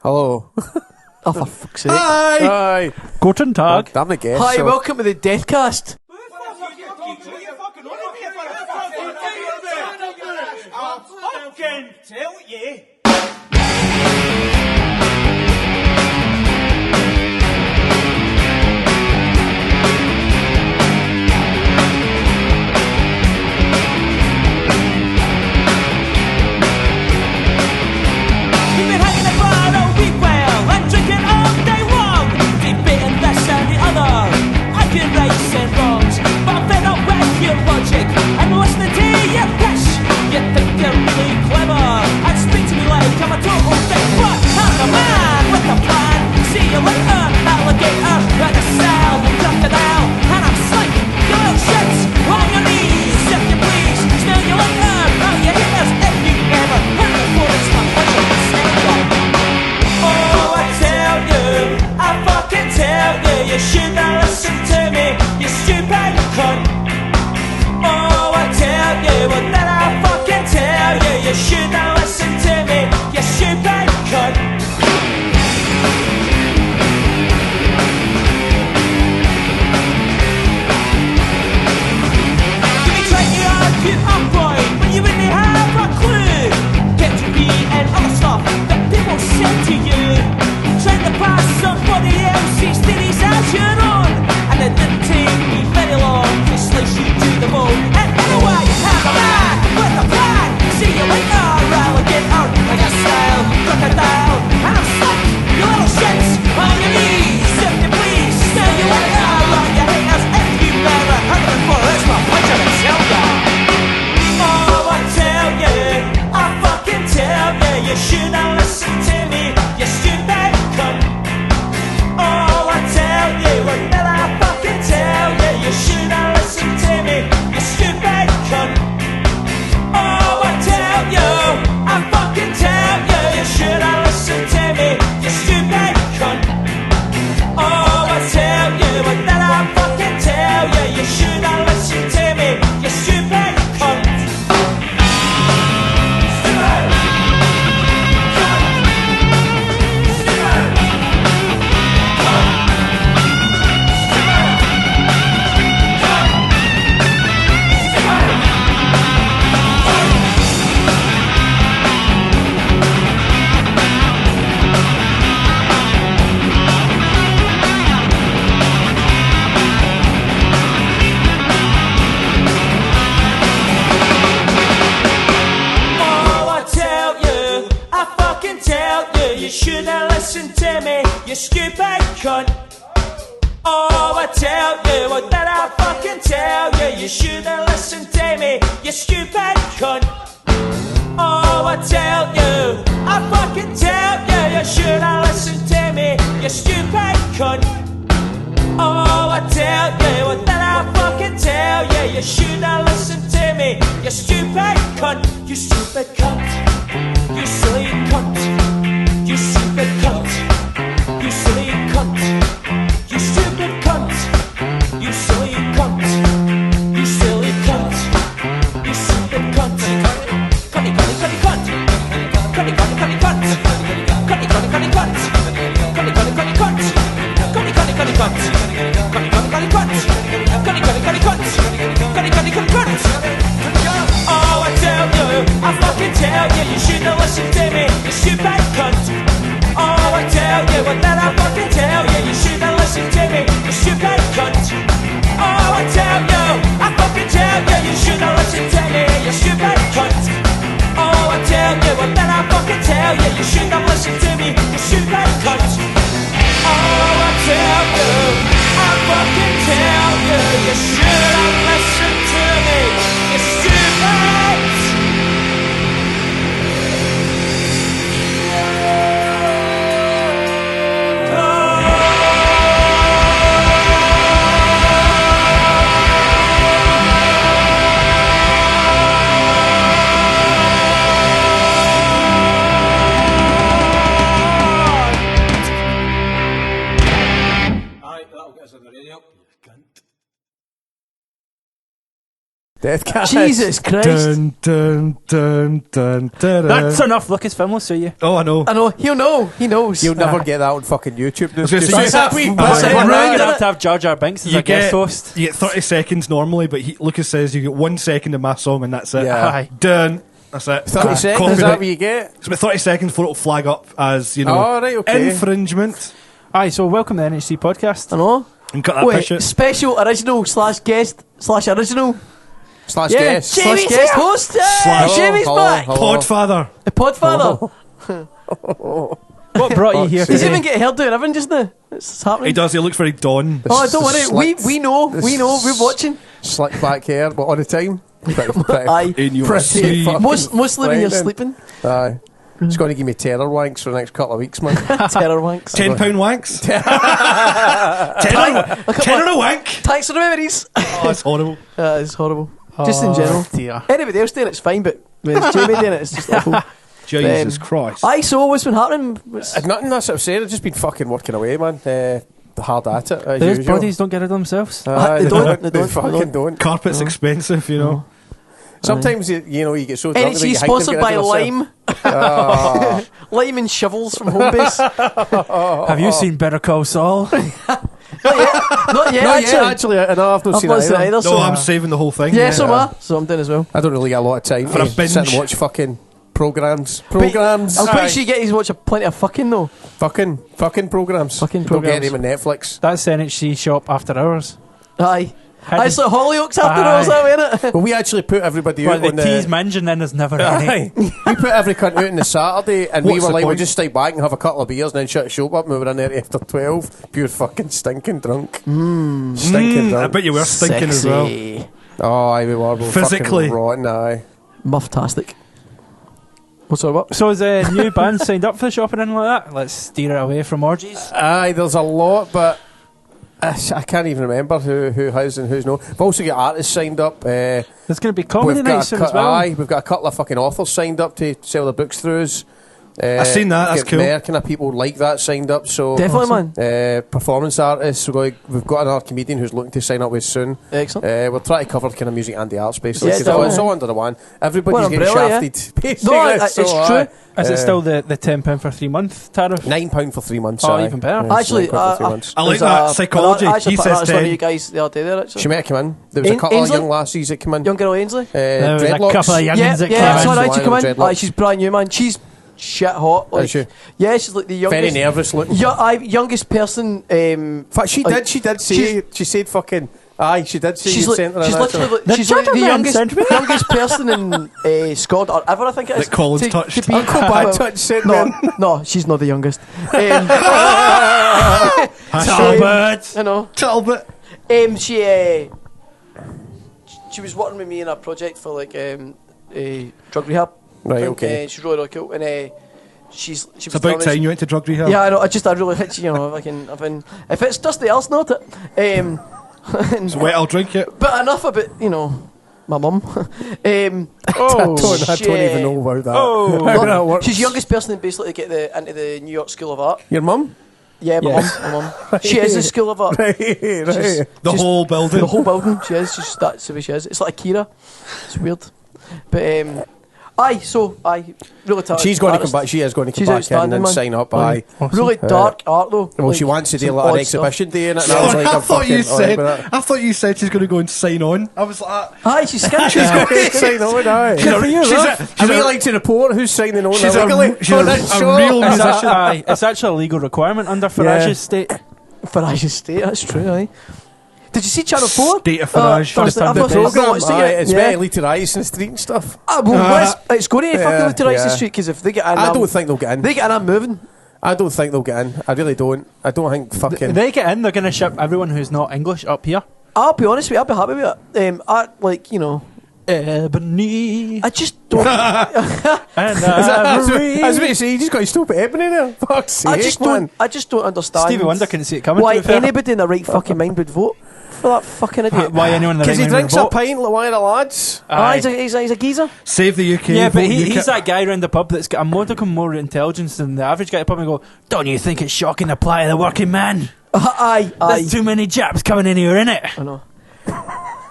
Hello. Oh, for fuck's sake. Hi. Guten Tag. Damn the guest. Hi, welcome to the Deathcast. I can tell you. You've been hanging about all week well and drinking all day long, debating this and the other, arguing rights and wrongs. But I'm fed up with your logic and listening to your pitch. You think you're really clever and speak to me like I'm a total dick, but I'm a man with a plan. See you later, alligator, with a cell, crocodile, and I'm slick. You little shits, on your knees, if you please. Smell you later, all your haters, if you ever heard before it's my pleasure to say that. Oh, I tell you, I fucking tell you, you should not listen to me, you stupid cunt. Oh, I tell you, well then I fucking tell you, you should not listen to me, you stupid cunt. You be trying to argue upright, but you wouldn't have a clue. Get to be and other stuff that people said to you. Trying to pass somebody else's theories as your own, and it didn't take me very long to slice you to the bone. And anyway, have a man with a plan. See you later, alligator, like a style crocodile. And I'm stuck, you little shits, on your knees, if you please. See you later, all your haters, if you've never heard of it before. It's my pleasure to tell ya. Oh, I tell you, I fucking tell you, you should not listen to me, you stupid cunt. Oh, I tell you, well then I fucking tell you, you should not listen to me, you stupid cunt. Oh, I tell you, I fucking tell you, you should not listen to me, you stupid cunt. Oh, I tell you, well then I fucking tell you, you should not listen to me, you stupid cunt. Oh, I tell you, I fucking tell you, you should not listen to me, you stupid cunt. Oh, I tell you, well then I fucking tell you, you should not listen to me, you stupid cunt. Oh, I tell you, I fucking tell you, you should not listen to me, you stupid cunt. Oh, I tell you, well then I fucking tell you, you should not listen to me, you stupid cunt, you stupid cunt, you silly cunt, you stupid cunt, you silly cunt, you stupid cunt, you silly cunt, you silly cunt, you stupid cunt, cunny cunny cunny cunt, cunny cunny cunny cunt, cunny cunny cunny cunt, cunny cunny cunny cunt, cunny cunny cunny cunt, cunny cunny cunny cunt, cunny cunny cunny cunt, cunny cunny cunny cunt. Oh, I tell you, I fucking tell Deathcast. Jesus Christ. Dun, dun, dun, dun, dun, That's enough. Lucas Film will sue you. Oh, I know. I know. He'll know. He knows. You'll never get that on fucking YouTube. was gonna Just say, that wee We're bit. going to have Jar Jar Binks as You a guest get, host. you get 30 seconds normally, but Lucas says you get 1 second of my song and that's it. Yeah. Aye. Done. That's it. 30 seconds, is Copyright. that what you get? It's about 30 seconds before it'll flag up as, you know, Oh, right, okay. infringement. Aye, so welcome to the NHC podcast. I know. And cut that Wait, picture. special, original, / guest, / original. / Yeah, guest. Jamie's / guest here. host. Slash- Jamie's back. Podfather. The podfather. What brought you here Does he today? even get hairdo and everything just now? It's happening. He does. He looks very Don. Oh, don't worry. Slicked- We know. We're watching. Slick back hair, but all the time. Pretty, Aye. In your pretty sleep. fucking Mostly when you're frightening. sleeping. Aye. It's going to give me terror wanks for the next couple of weeks, man. Terror wanks. £10 wanks. Tenner a wank. Thanks for the memories. Oh, that's horrible. It's horrible. Just in general. Dear. Anybody else doing it's fine, but when it's Jamie doing it's just awful. Jesus Christ. Aye, so what's been happening? What's- Nothing, that's what I've said. I've just been fucking working away, man. Hard at it, as Those usual. bodies don't get rid of themselves. They don't, they don't. fucking don't. Carpet's expensive, you know. Sometimes, you get so drunk that NHC you sponsored by Lime. Oh. Lime and shovels from Homebase. Have you seen Better Call Saul? Not yet, No, actually. actually, I know, I've not I've seen not it seen it either. either. No, So, I'm saving the whole thing. yeah, so am I. So I'm doing as well. I don't really get a lot of time For a to binge. sit and watch fucking programs. But Programs. I'm Aye. pretty sure you get to watch plenty of fucking though. Fucking programs. Fucking Don't get programmes. them on Netflix. That's the NHC shop after hours. Aye. Hidden- It's like Hollyoaks after Aye. all, isn't it? Well, we actually put everybody Well, out they on tease the... minge and then there's never any. We put every cunt out on the Saturday, and we What's were the like, we'll point? just stay back and have a couple of beers and then shut the show up, and we were in there after 12, pure fucking stinking drunk. Stinking I drunk. bet you were stinking as well. Sexy. Oh, aye, we were. We were Physically. fucking rotten, aye. Mufftastic. What's all about? So is a new band signed up for the shop and anything like that? Let's steer it away from orgies. Aye, there's a lot, but I can't even remember who has and who's no. We've also got artists signed up. There's going to be comedy We've got nights soon as well. Aye, we've got a couple of fucking authors signed up to sell their books through us. I've seen that, that's get cool. More kind of people like that signed up. So Definitely, man. performance artists. We've got another comedian who's looking to sign up with us soon. Excellent. We're trying to cover kind of music and the arts basically. Yeah, 'cause definitely. it's all under the one. Everybody's One getting umbrella, yeah. shafted. Basically, No, it's so, true. aye. Is it still the £10 for 3 month tariff? £9 for 3 months? Oh, aye. even better. Yeah, Actually, £9 for 3 months. I like there's that a- psychology. I actually He put says that as one of 10. you guys the other day there, actually. She might have come in. There was a couple Ainsley? of young lassies that came in. Young girl Ainsley. There was a Dreadlocks. couple of youngins Yeah, that yeah, came it's in. alright to come in. Dreadlocks. Aye, she's brand new, man. She's shit hot. Like, Is she? Yeah, she's like the youngest. Very nervous looking. Youngest person. In fact, she like, did say, she said fucking, aye, she did say She's you like, sent her she's an literally answer. like, The she's like the gentleman youngest, sent me. youngest person in Scotland or ever, I think it is. That Colin's touched. be- Uncle Bad Touch sent no, me. no, she's not the youngest. Talbot! You know, Talbot. she was working with me in a project for like drug rehab. Right, thing, okay. she's really cool, and she was It's telling about me time you went to drug rehab. Yeah, I know. I really hit you know. If it's dusty, I'll snort it. It's wet, I'll drink it. But enough about my mum. Oh, I don't even know about that. Oh. How that works. She's the youngest person basically to get into the New York School of Art. Your mum? Yeah, my Yes. mum. She is the School of Art. Right. She's- The she's- whole building. The whole building. She is. That's the way she is. It's like Akira. It's weird. But really talented. She's going to come artist. back. She is going to come She's back in outstanding, and man. sign up. Aye. Really dark art though. Well, Like, she wants to do some like an odd stuff. exhibition day in it. And I was like, I I'm thought you fucking said. alright with I thought you said she's going to go and sign on. I was like, Aye, she's skinny. She's going to sign on. Aye. she's we like to report who's signing on. She's illegally she's on this a show. real It's musician. actually, aye, it's actually a legal requirement under Farage's state. Farage State, that's true, aye. Did you see Channel 4? State of Farage. First time I've the not program, watched it Aye, yet. it's Yeah. very literary in the street and stuff. It's going to Yeah, fucking literalise the yeah. street because if they get in, I don't think they'll get in. they get in, I'm moving. I don't think they'll get in. I really don't. I don't think fucking. They get in, they're going to ship everyone who's not English up here. I'll be honest with you, I'll be happy with it. I like, Ebony I just don't. and I was Ivory. about to say, you just got to stop at Ebony there. Fuck's sake, man. I just don't understand. Stevie Wonder couldn't see it coming. Why to be fair. anybody in their right fucking mind would vote for that fucking idiot? Why anyone in the Because he right mind drinks would a vote. pint like one of the lads. Aye. He's a geezer. Save the UK. Yeah, but vote he's UK. that guy around the pub that's got a modicum more intelligence than the average guy at the pub and go, don't you think it's shocking the plight of the working man? Aye. There's too many Japs coming in here, innit? I know.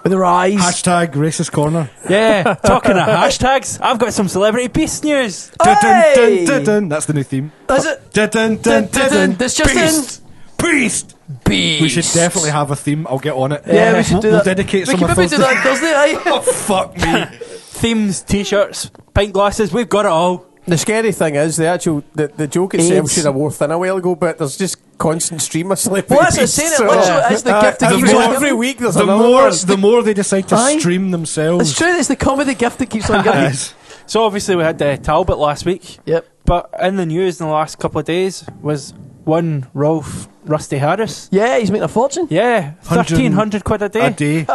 With her eyes. Hashtag racist corner. Yeah, talking of hashtags, I've got some celebrity peace news. Dun, dun, dun, dun. That's the new theme. Is it? Dun, dun, dun, dun, dun. This just Beast. Beast. Beast. We should definitely have a theme. I'll get on it. Yeah, we should do We'll that. dedicate We some can of maybe do that on Thursday, aye. Oh, fuck me. Themes, t-shirts, pint glasses, we've got it all. The scary thing is the joke itself AIDS. should have wore thin a while ago, but there's just constant stream of celebrity. Well, that's what I'm saying. It literally is the gift that keeps on every giving. week there's The another more, one. the more they decide to Aye. stream themselves. It's true, it's the comedy gift that keeps on giving. Yes. So obviously we had Talbot last week, Yep. but in the news in the last couple of days was one Rolf Rusty Harris. Yeah, he's making a fortune. Yeah, 1,300 quid a day. A day.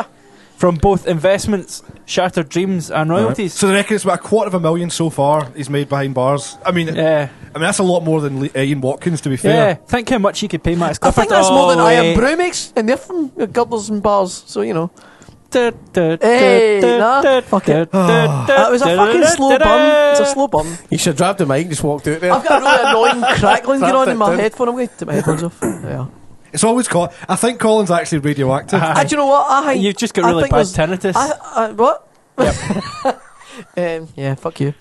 From both investments, shattered dreams and royalties. So they reckon it's about $250,000 so far he's made behind bars. I mean, Yeah. that's a lot more than Ian Watkins, to be Yeah, fair. think how much he could pay Max I Clifford. think that's more than I Am wait. Brew makes, and they're from girders and bars, so you know. Hey, fuck it. That was a fucking slow burn. It's a slow burn. You should have dropped the mic and just walked out there. I've got a really annoying crackling going on in my Dun. headphone. I'm going to take my headphones off. Yeah. It's always called. I think Colin's actually radioactive. Do you know what? I think You've just got I really think bad there's- tinnitus. what? Yeah, fuck you.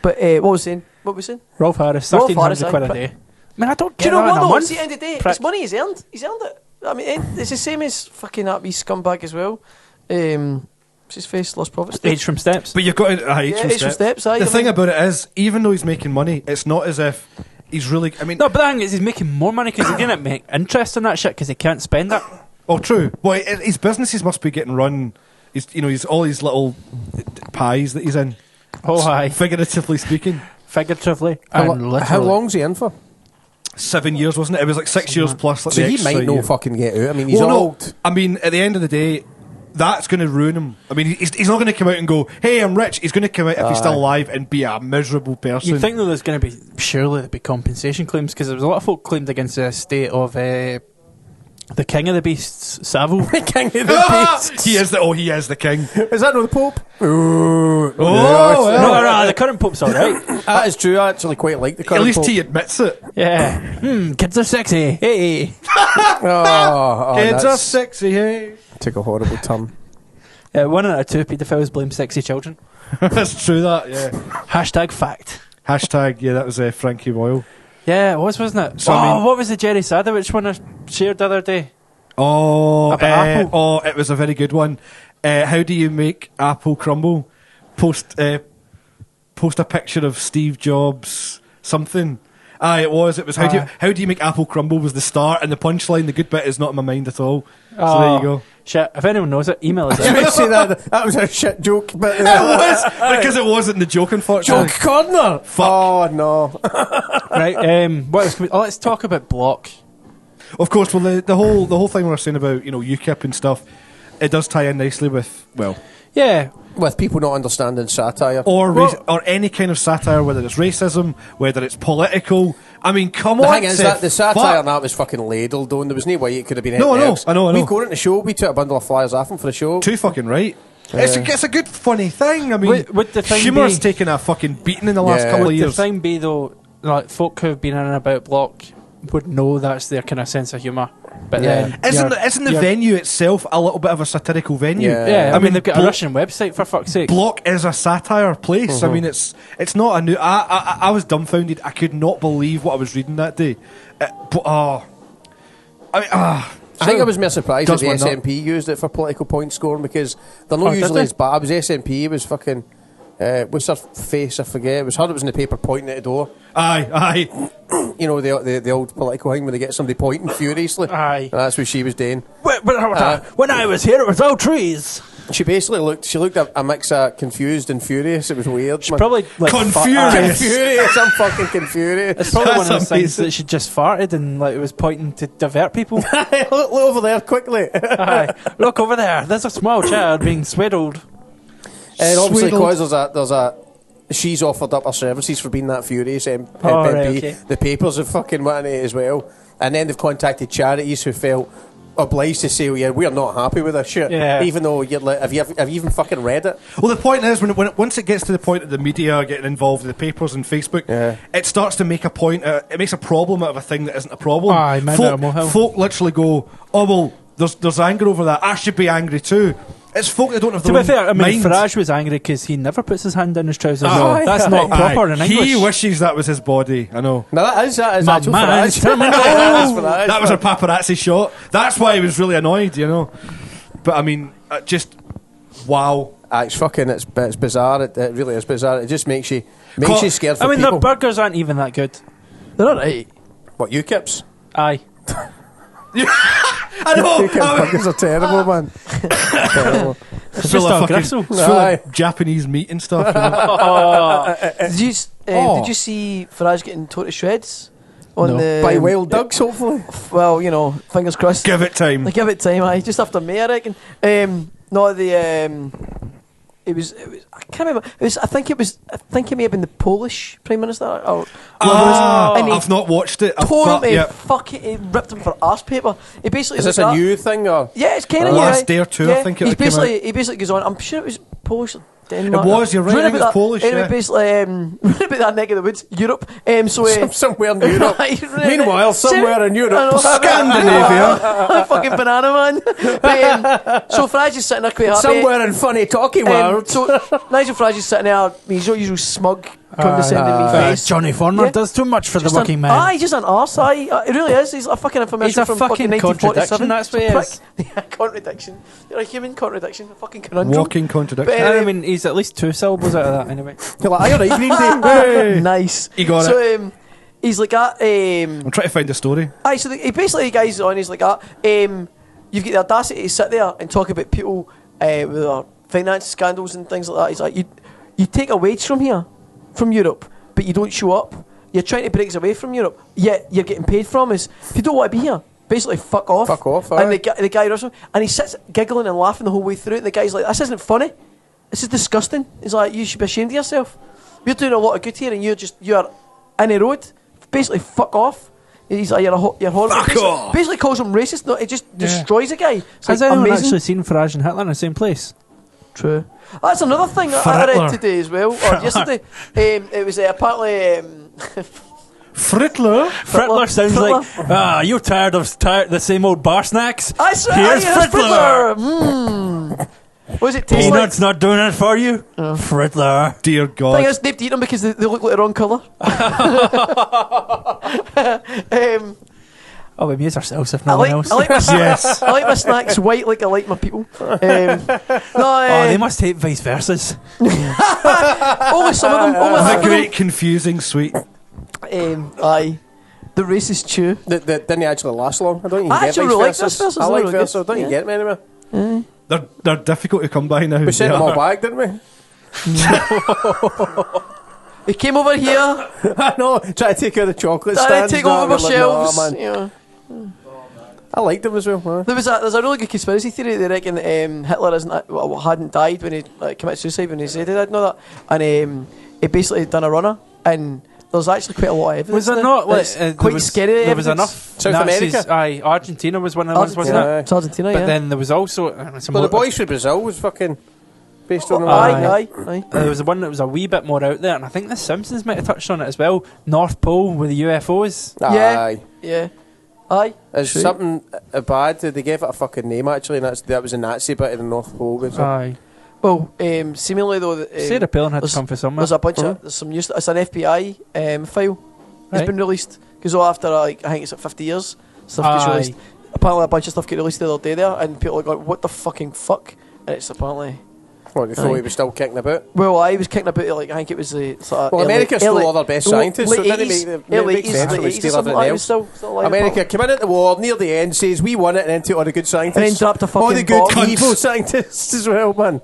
But what was saying? What was saying? Rolf Harris, Rolf 1,300 Harris, quid a aye. day. I mean, I don't Do get you know that in what a though? month. It's the end of the day. Prick. It's money he's earned. He's earned it. I mean, it's the same as fucking that wee scumbag as well. What's his face? Lost Profits. Age from Steps. But you've got to. Yeah, Age from Steps. Aye, The I thing mean- about it is, even though he's making money, it's not as if he's really. I mean, No, but the thing is, he's making more money because he's going to make interest in that shit because he can't spend it. oh, true. Well, his businesses must be getting run. He's all these little pies that he's in. Oh, aye. Figuratively speaking, Figuratively How, and lo- literally. how long's he in for? 7 years, wasn't it? It was like 6 years plus. Like So the he extra might not year. fucking get out. I mean, he's Well, no, old. I mean, at the end of the day, that's going to ruin him. I mean, he's not going to come out and go, "Hey, I'm rich." He's going to come out if he's still alive and be a miserable person. You'd think though there's going to be surely there'd be compensation claims because there was a lot of folk claimed against the estate of the King of the Beasts, Savile. King of the Beasts. He is the king. Is that not the Pope? Oh, No, the current Pope's alright. That is true. I actually quite like the At current least Pope. he admits it. Yeah. Kids are sexy. Hey. Oh, Kids are that's sexy, hey. took a horrible turn. 1 out of 2 paedophiles blame sexy children. That's true, that, yeah. Hashtag fact. Hashtag, yeah, that was Frankie Boyle. Yeah, it was, wasn't it? So, I mean- what was the Jerry Sadowich one I shared the other day? Oh, About Apple. oh, it was a very good one. How do you make Apple crumble? Post a picture of Steve Jobs something. It was how do you make Apple crumble was the start, and the punchline, the good bit, is not in my mind at all. So there you go. Shit, if anyone knows it, email us. I was say that was a shit joke, but It was because it wasn't the joke, unfortunately. joke corner. Fuck. Oh no! Right, what else can we, let's talk about BLOC. Of course, well, the whole thing we were saying about UKIP and stuff, it does tie in nicely with Yeah, With people not understanding satire. or any kind of satire, whether it's racism, whether it's political. I mean, come The on. thing is Seth, that the satire fuck. on that was fucking ladled on. There was no way it could have been No, I anything know, else. I know. We've got it in the show. We took a bundle of flyers off him for the show. Too fucking right. It's a good funny thing. I mean, Would the thing humour's be- taken a fucking beating in the last Yeah. couple of would the years. thing be though, like folk who've been in and about BLOC would know that's their kind of sense of humour. But Yeah. then Isn't the venue itself a little bit of a satirical venue? Yeah. Yeah, I mean they've got a Blo- Russian website for fuck's sake. BLOC is a satire place. I mean, it's not a new. I was dumbfounded. I could not believe what I was reading that day. I think I was more surprised that Does the one not? SNP used it for political point scoring because they're not Oh, did usually they? as bad. It was SNP. It was fucking. What's her face? I forget. It was her that was in the paper pointing at the door. Aye. You know the old political thing where they get somebody pointing furiously. Aye. And that's what she was doing. When I was here, it was all trees. She basically looked a mix of confused and furious. It was weird. She man. probably like Confused. Confurious. I'm fucking confurious. It's probably one of That's those things amazing. that she just farted and like it was pointing to divert people. look over there quickly. Aye. Look over there. There's a small child being swaddled. And obviously, Swaddled. because there's a she's offered up her services for being that furious MP. Oh, right, okay. The papers have fucking wanted it as well, and then they've contacted charities who felt obliged to say, "Oh yeah, we're not happy with this shit." Yeah. Even though you're like, have you even fucking read it? Well, the point is, once it gets to the point of the media getting involved in the papers and Facebook, Yeah. it starts to make a point. It makes a problem out of a thing that isn't a problem. Aye, man, folk, molehill. folk literally go, "Oh well, there's anger over that. I should be angry too." It's folk that don't have To their be fair, I own mean, mind. Farage was angry because he never puts his hand down his trousers. Aye. That's not proper in English. He wishes that was his body. I know. No, that is My actual man, Farage. That was a paparazzi shot. That's why he was really annoyed, you know. But I mean, just wow. It's fucking. It's bizarre. It really is bizarre. It just makes you scared for I mean, people. their burgers aren't even that good. They're alright. What, UKIPs? Aye. I know. UKIP burgers are terrible, man. Terrible. It's Full just of a fucking- gristle. it's full of Japanese meat and stuff. You know? Did you see Farage getting tore to shreds? On No. the, By wild ducks, hopefully. Well, you know, fingers crossed. Give it time. Like, give it time, aye. Just after May, I reckon. No, it was. I can't remember. I think it may have been the Polish Prime Minister. Or and he I've not watched it. tore him to Yep. fucking. He ripped him for arse paper. He basically. Is this like a that. new thing, or? Yeah, it's kind of Last day or two, I think it came out. He basically goes on. I'm sure it was Polish or Denmark. It was, you're right, I think it's Polish, Anyway, yeah. basically, round about that neck of the woods, Europe. Somewhere in Europe. Meanwhile, somewhere in Europe, I know, Scandinavia. I'm fucking banana man. But, so Farage is sitting there quite happy. somewhere in funny talky world. So Nigel Farage is sitting there, he's your usual smug, condescending me face. Johnny Farmer Yeah. does too much for Just the working an, man. Aye, he's just an arse, aye. It really is. He's a fucking infomercial He's a from fucking 1947. contradiction, that's what he is. Yeah, contradiction. You're a human contradiction, a fucking conundrum. Walking contradiction. But I mean, he's at least 2 syllables out of that anyway. You're like, aye, alright, Green Day. Hey. Nice. He got so, he's like that. I'm trying to find the story. Aye, so he basically, the guy's on, he's like that. You've got the audacity to sit there and talk about people with their finance scandals and things like that. He's like, you take a wage from here, from Europe, but you don't show up. You're trying to break us away from Europe, yet you're getting paid from us. If you don't want to be here, basically fuck off. Fuck off, And aye. the guy runs, and he sits giggling and laughing the whole way through it. And the guy's like, this isn't funny. This is disgusting. He's like, you should be ashamed of yourself. We're doing a lot of good here, and you're in the road. Basically, fuck off. He's like, you're horrible. Fuck off. Basically calls him racist. No, it just destroys a guy. It's Has like anyone amazing. actually seen Farage and Hitler in the same place? True. That's another thing that I read today as well, or yesterday. It was apparently. Frittler? Frittler sounds like, you're tired of the same old bar snacks? Here's Frittler. What does it taste like? Peanuts not doing it for you? Frittler. Dear Thing God. is, they've eaten them because they look like the wrong colour. Oh, we amuse ourselves if I no one like, else. I like my Yes. I like my snacks white like I like my people. Oh, they must hate vice versas. only some of them. Only The some of great confusing sweet. them. Aye. The racist chew. That didn't actually last long. I don't think you I get actually vice really like versas. vice versas, I like they're really versa. good. Don't you Yeah. get them anywhere? They're difficult to come by now. We sent They them all are. back, didn't we? He came over here. I know. Try to take out the chocolate Trying stands. to take no, over we're my like, shelves. no, man. Yeah. I liked them as well. Huh? There's a really good conspiracy theory. They reckon Hitler hadn't died when he committed suicide when he said he did know that, and he basically done a runner, and there's actually quite a lot of evidence. Was there now. not like It's quite scary? There was evidence. enough South Nazis. America? Aye, Argentina was one of the ones, wasn't Yeah. it? It's Argentina, But yeah. then there was also some Well, the more- boys from Brazil was fucking based on them. aye. There was one that was a wee bit more out there, and I think the Simpsons might have touched on it as well. North Pole with the UFOs. Aye. Yeah. Aye. Is True. something bad? They gave it a fucking name actually, and that was a Nazi bit of the North Pole. Was it? Aye. Well, seemingly though, Sarah Palin had to there's- come for somewhere. there's a bunch of there's some news. It's an FBI file. It's Right. been released because after I think it's like 50 years, stuff gets Aye. released. Apparently, a bunch of stuff get released the other day there, and people are going, "What the fucking fuck?" And it's apparently. What, they thought Aye. he was still kicking about? Well, I was kicking about it like I think it was the sort of Well, America stole all their best scientists, so it didn't late make 80s, sense late when we 80s or steal something everything like that. It was else. still alive, America came in at the war, near the end, says we won it, and then took all the good scientists. And then dropped a all the fucking good bomb. evil scientists as well, man.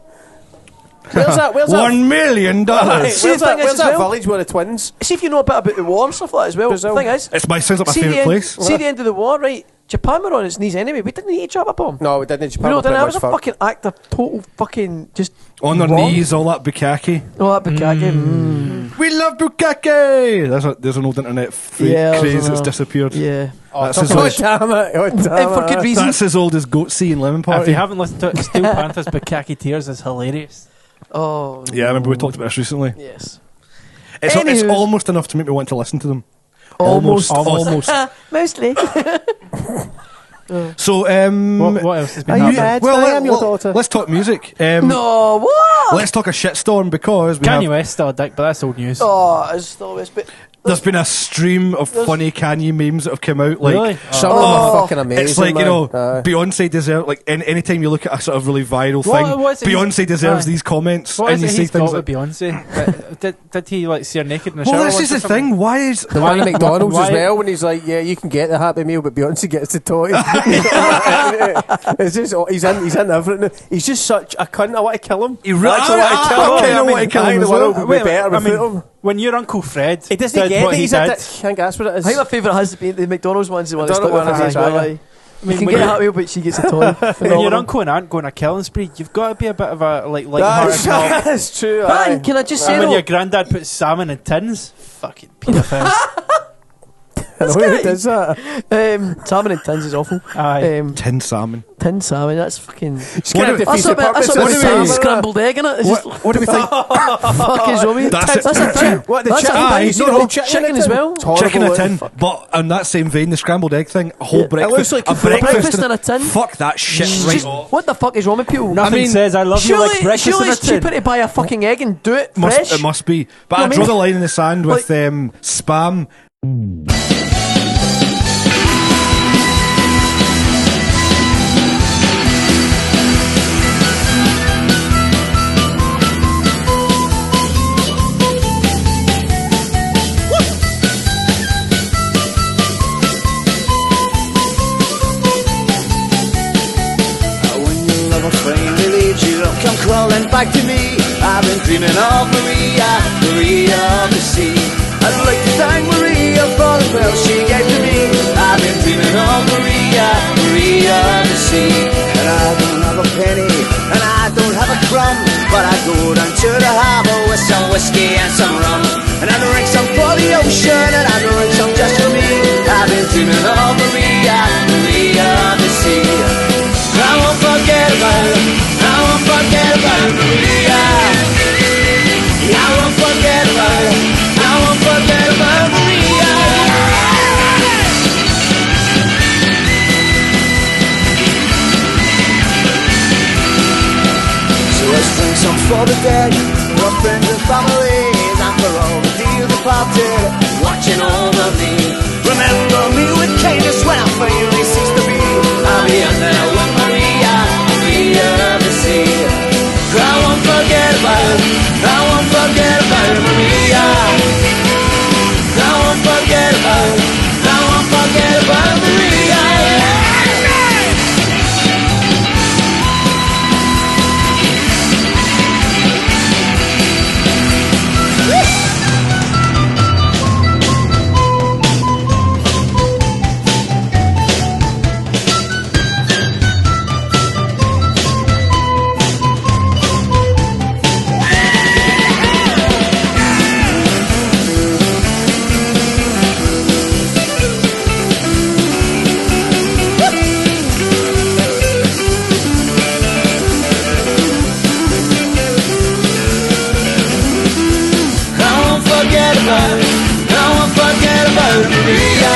Where's that? $1 million. Where's See, the that, thing is where's as that well- village where the twins? See if you know a bit about the war and stuff like that as well. Brazil. The thing is, Sounds like my see the favourite end, place. see the end of the war, right? Japan were on its knees anyway. We didn't need to drop a bomb. No, we didn't. Japan No, were then pretty that was a much fucked. fucking act of total fucking just On their wrong. knees, all that bukkake. Oh, that bukkake. We love bukkake! There's an old internet freak Yeah, there's craze that's a- disappeared. Yeah. That's as Oh, old, damn it. Oh, damn And for good it. reason. that's as old as Goatsy and Lemon If Party. you haven't listened to it, Steel Panther's Bukkake Tears is hilarious. Oh. Yeah, I remember we talked about this recently. Yes. It's Anywho. almost enough to make me want to listen to them. Almost. Almost. Mostly. So, What else has been Are you happening? mad? I am your daughter. Let's talk music. No, what? Let's talk a shitstorm because we Kanye have, West still a dick, but that's old news. Oh, it's still this bit. there's been a stream of funny Kanye memes that have come out. Like, Really? Some of them are fucking amazing. it's like, man. Beyonce deserves, like, anytime you look at a sort of really viral What's thing, it- Beyonce deserves Aye. these comments. What and is you it say he's got things with like, Beyonce? did he like see her naked in the shower? well, this once is or the something? thing. Why is. The one at McDonald's as Why- well, when he's like, yeah, you can get the Happy Meal, but Beyonce gets the toy. It's just, he's in everything. He's just such a cunt. I want to kill him. He really- Actually, I I kill him. kinda want to kill him The as world well. would be better without him. when your Uncle Fred He doesn't did get what it. he He's a did, dick. I think that's what it is. I think my favourite has to be the McDonald's ones. The one that's I don't stuck know with what as it is well. either. Like. You can get a Happy Meal, but she gets a toy. when your uncle and aunt go on a killing spree, you've got to be a bit of a light-hearted knob. That's true. Man, aye. can I just say And when though? your granddad puts salmon in tins, fucking paedophile. I know who does that. Salmon and tins is awful. Aye. Tin salmon. Tin salmon, that's fucking. It's kind of do- defeats That's the a bit, purpose that's of a the bit salmon. scrambled egg in it. It's just, What do we think? fuck is wrong with you? That's it. That's a tin. What, the That's chicken? a Aye, He's no, got no, chicken as well. It's horrible, Chicken in a isn't tin. it? But on that same vein, the scrambled egg thing, a whole breakfast. looks like a breakfast in a tin. Fuck that shit It's right just- off. what the fuck is wrong with people? Nothing mean, says I love you like breakfast surely in a it's cheaper tin. to buy a fucking egg and do it fresh. It must be. But You know I what I draw mean? the line in the sand with spam. When your love of finally leaves you, don't come crawling back to me. I've been dreaming of Maria, Maria of the sea. I'd like to thank Maria for the thrill she gave to me. I've been dreaming of Maria, Maria of the sea. And I don't have a penny, and I don't have a crumb, but I go down to the harbour with some whiskey and some rum. And I drink some for the ocean, and I drink some just for me. I've been dreaming of Maria, Maria of the sea. I won't forget about it. I won't forget about Maria. I won't forget about it. I won't forget about Maria. So let's drink some for the dead, for friends and families, and for all the dear departed watching over me. Remember me with kindness when I finally cease to be. I'll be on there with Maria, Maria of the sea. I won't forget about, I won't forget about Maria. I won't forget about, I won't forget about Maria. I won't forget about, I won't forget about Maria.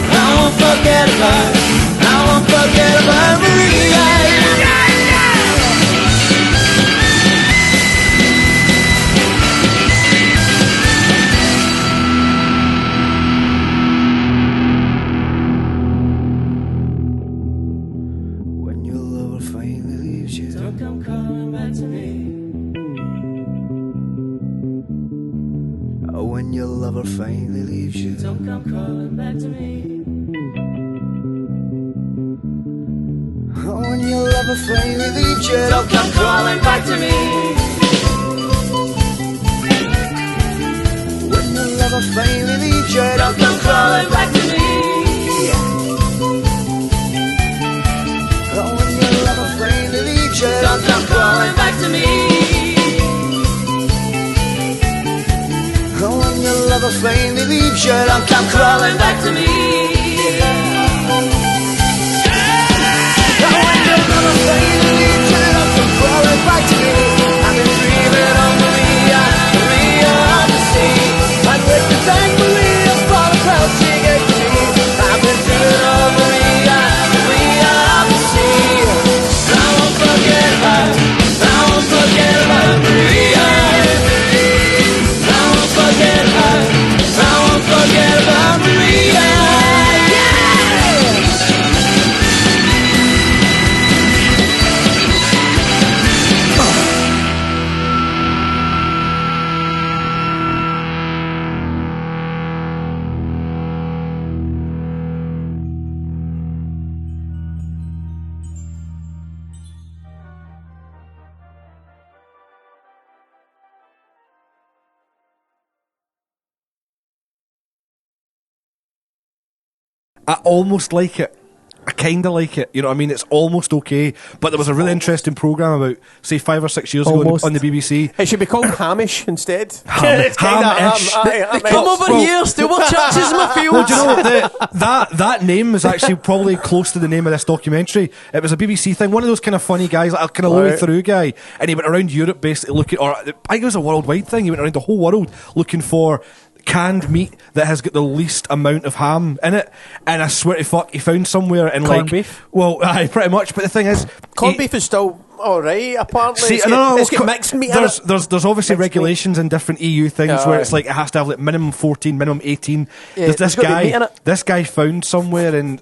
I won't forget about, I won't forget about Maria. When your lover finally leaves you, don't come calling back to me. Oh, when your lover finally leaves you, don't come crawling back to me. Oh, when your lover finally leaves you, don't come crawling back to me. When your lover finally leaves you, don't come crawling back to me. Oh, when your lover finally leaves you, don't come crawling back to me. Oh, when your lover finally leaves you, don't come crawling back to me. Oh, when your lover finally leaves you, don't come crawling back to me. I've been dreaming of Maria, Maria of the sea. I'd like to thank Maria for the thrill she gave to me. I've been dreaming of Maria. I almost like it. I kind of like it, you know what I mean? It's almost okay, but there was a really interesting programme about, say, 5 or 6 years ago on the BBC. It should be called Hamish instead. Ham-ish. They come over here, steal more churches in my fields. Well, do you know, that name is actually probably close to the name of this documentary. It was a BBC thing, one of those kind of funny guys, like a kind of Louis Theroux guy, and he went around Europe basically looking, or I think it was a worldwide thing, he went around the whole world looking for canned meat that has got the least amount of ham in it, and I swear to fuck, he found somewhere in Corned beef? Well, aye, pretty much. But the thing is, Corned beef is still alright, apparently. See, It's got mixed meat in it. there's obviously Mixed regulations in different EU things where it's like it has to have like minimum 14, minimum 18. Yeah, There's there's gotta be meat in it. this guy found somewhere in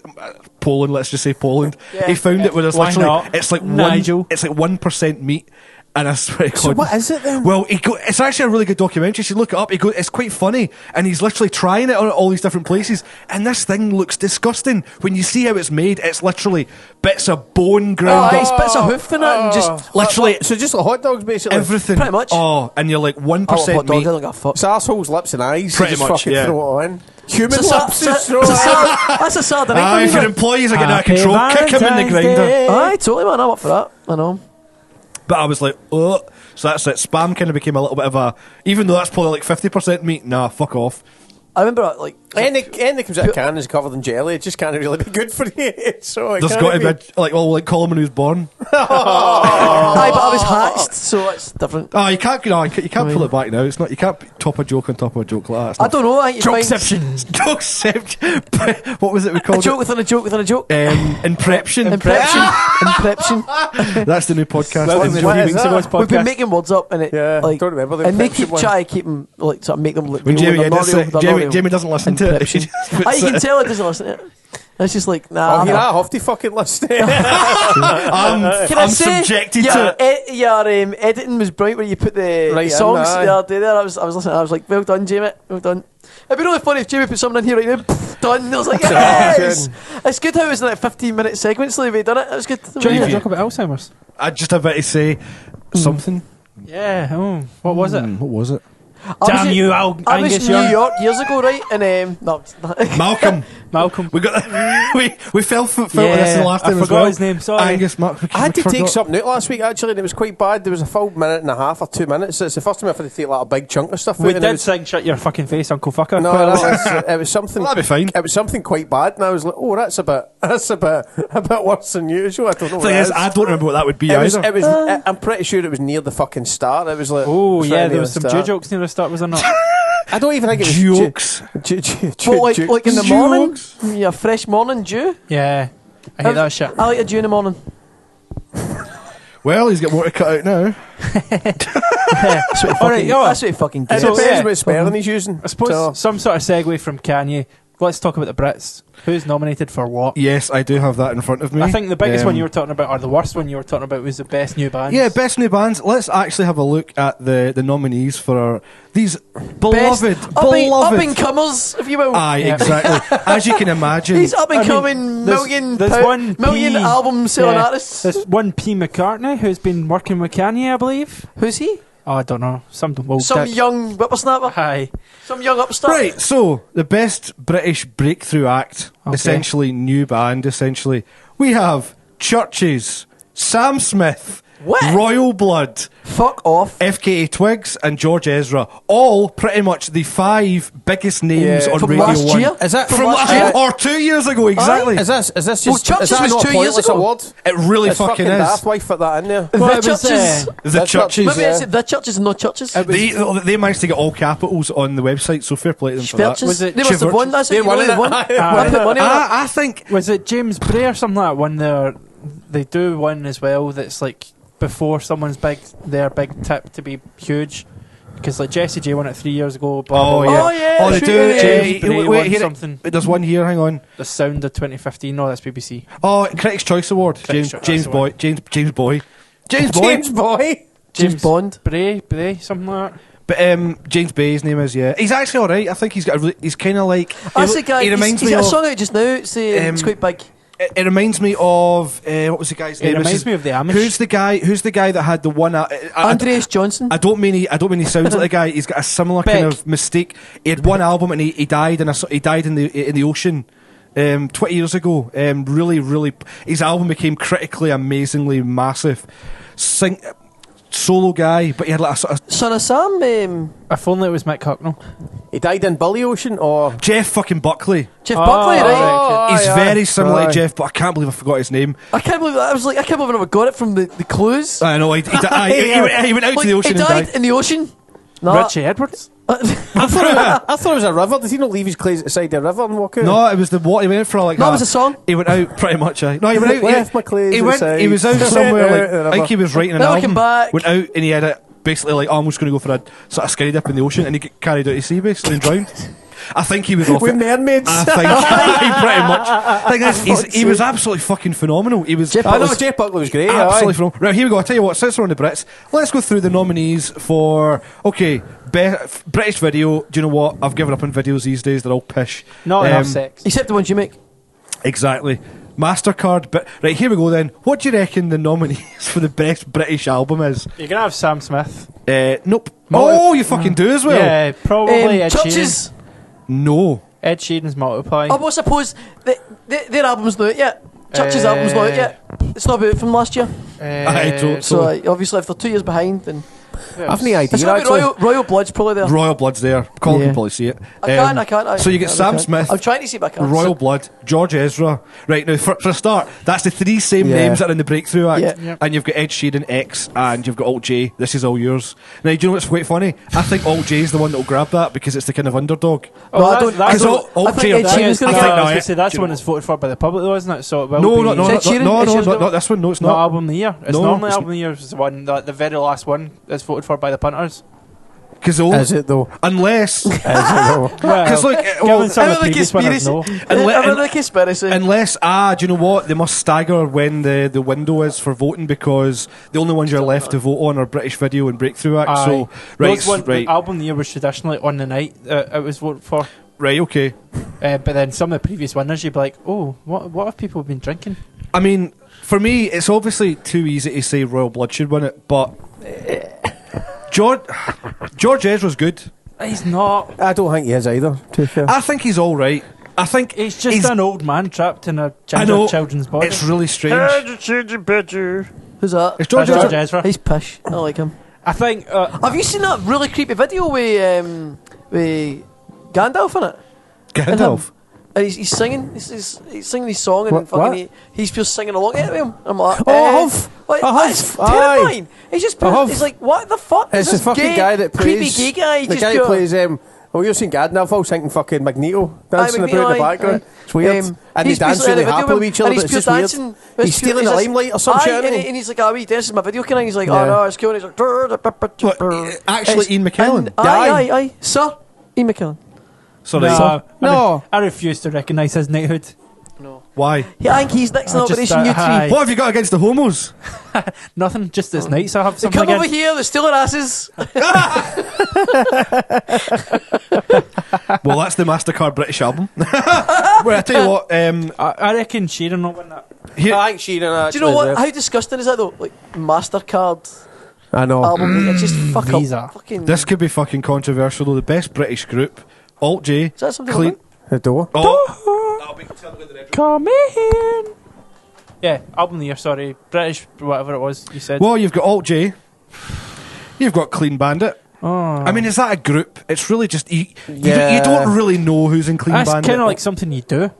Poland, let's just say Poland. Yeah. He found it where there's Why literally not? it's like Nigel. it's like 1% meat. And I swear to So God, what is it then? Well, it's actually a really good documentary. You should look it up. It's quite funny, and he's literally trying it on all these different places. And this thing looks disgusting when you see how it's made. It's literally bits of bone ground It's up, bits of hoof in it, and just literally So just like hot dogs, basically. everything. Pretty much. Oh, and you're like I love 1% hot dogs. I meat. don't give a fuck. It's arseholes, lips and eyes. Pretty Just much, fucking yeah. throw it on. Human It's a lips, just throw it on. That's a Saturday night. Aye, if isn't your it? employees are getting out of Happy control, kick him in the Valentine's grinder. Day. Aye, totally, man. I'm up for that. I know. But I was like, oh. So that's it. Spam kind of became a little bit of a, even though that's probably like 50% meat, nah, fuck off. I remember, like, Anything that comes out of a can is covered in jelly. It just can't really be good for you. So it There's can't got to be. be, like Colin who's born. aye, but I was hatched, so it's different. Oh, you can't pull it back now. It's not. You can't top a joke on top of a joke like that. It's I not- don't know. I think you find Jokeception. What was it we a called joke within a joke within a joke. Impression. Impression. That's the new podcast. Welcome to What 3 is weeks that? ago's We've been podcast. making words up, and it Yeah, like don't remember the and they impression keep one. trying to keep them like sort of make them look When real, Jamie and they're edits not it, real, they're not real. Jamie doesn't listen to it. Impression. He just puts You can it- tell it doesn't listen to it. It's just like nah. Oh, you're not off to fucking list. Can I I'm say, subjected to it. your editing was brilliant where you put the Right in, songs aye. the other day there. I was listening. I was like, well done, Jamie. Well done. It'd be really funny if Jamie put something in here right now. Pff, done. I was like, yes. It's good how it was in like 15-minute segments. Like they've done it. It was good. Do you want Jamie. to talk about Alzheimer's? I just about to say something. Yeah. Oh, what was it? What was it? Damn you, I was Angus in New Young. York years ago, right? And no, it's not. Malcolm. We got we fell for this Yeah, the last I time as forgot well. his name, sorry. Angus Mark. I had to take something out last week, actually, and it was quite bad. There was a full minute and a half or 2 minutes. It's the first time I've had to take like a big chunk of stuff We out. and it did was- sing "Shut Your Fucking Face, Uncle Fucker." No, quite a lot. it was something. That'd be fine. It was something quite bad, and I was like, "Oh, that's a bit worse than usual." I don't know. What Thing it is, I don't remember what that would be either. I'm pretty sure it was near the fucking start. It was like, Oh pretty yeah, near there was the some start. Jew jokes near the start, was there not? I don't even think it was Jokes. Well, like in the morning, Jokes. yeah, fresh morning dew. Yeah, I hate that shit. I like a dew in the morning. Well, he's got more to cut out now. That's what he All right, fucking. yo. That's what he fucking It gets. So, depends yeah. what spelling he's using. I suppose So- some sort of segue from Kanye. Let's talk about the Brits. Who's nominated for what? Yes, I do have that in front of me. I think the biggest Um, one you were talking about, or the worst one you were talking about, was the best new bands. Yeah, best new bands. Let's actually have a look at the nominees for these beloved, Up and comers, if you will. Aye, Yeah. exactly. As you can imagine, These up and I mean, coming there's- million there's one million P- album selling Yeah. artists. There's one P. McCartney who's been working with Kanye, I believe. Who's he? Oh, I don't know. Some old Some dick. young whippersnapper. Aye. Some young upstart. right? So the best British breakthrough act, Okay. essentially new band. Essentially, we have Churches, Sam Smith, What? Royal Blood, Fuck off. FKA Twigs, and George Ezra. All pretty much the 5 biggest names Yeah. on From Radio last 1. year? Is that From From last last year? or 2 years ago, exactly. Is this Well, just? Churches is that was not a 2 years pointless ago. award? It really It's fucking daft. is. Why put that in there? The Well, it was, churches. The That's Churches. Maybe yeah. it's the churches and not churches. They managed to get all capitals on the website, so fair play to them for that. Churches. Was it They must have won. That's They it. won They it. won. Aye. I put money on it. I think Was it James Bray or something like that? When they do one as well, that's like before someone's their big tip to be huge. Because like Jessie J won it 3 years ago. Blah, blah, blah. Oh, yeah. Oh, they Sure, do. yeah. James Bray won here, something. there's one here. Hang on. The Sound of 2015. No, that's BBC. Oh, Critics' Choice Award. Critics' James Choice Boy. Award. James Boy. James Boy. James Bond. Bray, something like that. But James Bay's name is, yeah. He's actually alright. I think he's got a really, he's kind of like. That's the guy. He reminds He's me got a of. song out just now. It's quite big. It reminds me of what was the guy's name? It reminds me of the Amish. Who's the guy that had the one? Andreas Johnson. I don't mean he sounds like the guy. He's got a similar kind Beck. of mistake. He had one album and he died in the ocean. 20 years ago. Really, his album became critically amazingly massive. Solo guy, but he had like a sort of Son of Sam. If only it was Mick Hucknall. He died in Bully Ocean, or Jeff fucking Buckley. Jeff Buckley, right? He's very similar Aye. to Jeff, but I can't believe I forgot his name. I can't believe I can't believe I never got it from the clues. I know, he went out to the ocean he and died died. in the ocean. Nah. Richie Edwards. I thought it was a river. Did he not leave his clothes at the side of the river and walk out? No, it was the what he went for like That was a song. He went out pretty much. No, he went out. Left my clothes He went. outside. He was out somewhere. Out the Like, I think he was writing an Now I came album. back. Went out and he had it basically like, oh, I'm just going to go for a sort of skinny dip in the ocean, and he got carried out to sea basically and drowned. I think he was off. With mermaids. I think pretty much. Thing is, he was absolutely fucking phenomenal. He was. Jeff I know Buckley. Jeff Buckley was great. Absolutely aye. phenomenal. Right, here we go. I'll tell you what, since we're on the Brits, let's go through the nominees for, British video. Do you know what? I've given up on videos these days. They're all pish. Not enough sex. Except the ones you make. Exactly. MasterCard. But right, here we go then. What do you reckon the nominees for the best British album is? You're gonna have Sam Smith. Nope. Oh, you fucking do as well? Yeah, probably Ed Churches. No. Ed Sheeran's Multiply. Oh, but I suppose their album's not out yet. Church's album's not out yet. It's not out from last year. I don't- So obviously, if they're 2 years behind, then I've no idea. it's not actually. Royal Blood's probably there. Royal Blood's there. Colin Yeah. can probably see it. I can't. So you get I Sam can't. Smith, I'm trying to see if I can. Royal Blood, George Ezra. Right, now for a start, that's the three same Yeah. names that are in the Breakthrough Act. Yeah. Yep. And you've got Ed Sheeran, X, and you've got Alt J. This is all yours. Now, do you know what's quite funny? I think Alt J is the one that will grab that because it's the kind of underdog. No, I don't. I Because don't. I Alt think J Ed Sheeran's I going think to no, get. I was yeah. going to say that's Do the you one know- that's voted for by the public, though, isn't it? So it will No, be no, Ed Sheeran? no, Ed Sheeran's not this one. No, it's not not. album of the year. It's No, normally it's album of the year is the one, the very last one that's voted for by the punters. Because Is it though? unless, Is it though? because look, given some of the Out of the previous winners, conspiracy. no. Out of the conspiracy. unless, do you know what? They must stagger when the window is for voting because the only ones you're left to vote on are British Video and Breakthrough Act. Aye. So right, Those one, right, the album of the year was traditionally on the night it was voted for. right, okay. But then some of the previous winners, you'd be like, oh, what have people been drinking? I mean, for me, it's obviously too easy to say Royal Blood should win it, but George Ezra's good. He's not. I don't think he is either. To be fair. I think he's all right. I think He's just an old man trapped in a I know, children's body. it's really strange. Who's that? It's George George Ezra. Ezra. He's pish. I like him. I think. Have you seen that really creepy video with Gandalf in it? Gandalf. And he's singing. He's singing his song, and What- fucking he's just singing along to him. I'm like, Oh, I have. Like, I have. it's Aye. terrifying. He's just. I have. He's like, what the fuck? It's the this fucking gay, guy that plays. creepy gay guy. The just guy who pure- plays. Oh, you've seen Gandalf. I was thinking fucking Magneto dancing Magneto, about in the aye, background. aye. It's weird. And they he's dance basically in really a video happily with with each him, other, and but he's it's pure just weird. dancing. He's stealing the just- limelight or some aye, shit, isn't he? and he's like, we dances in my video, can I? He's like, Yeah. oh no, it's cool. And he's like, What, actually Ian McKellen? Aye. Sir, Ian McKellen. Sorry. No. I refuse to recognise his knighthood. Why? Yeah, I think he's next in I just, Operation U3. aye. What have you got against the homos? Nothing, just this night, so I have They something come over against. here, they steal our asses. Well, that's the MasterCard British album. Well, I tell you what. I reckon Sheeran will win that. Here, I think Sheeran. Do you know what? How disgusting is that though? Like MasterCard I know. album, it's just fuck Visa. up. Fucking. this could be fucking controversial though. The best British group, Alt J. Is that something Clean. like The door. Oh, that'll be. Tell me when the red- Come in. Yeah, album of the year, sorry. British, whatever it was, you said. Well, you've got Alt J. You've got Clean Bandit. Oh. I mean, is that a group? It's really just you Yeah. don't really know who's in Clean That's Bandit. kind of like something you do.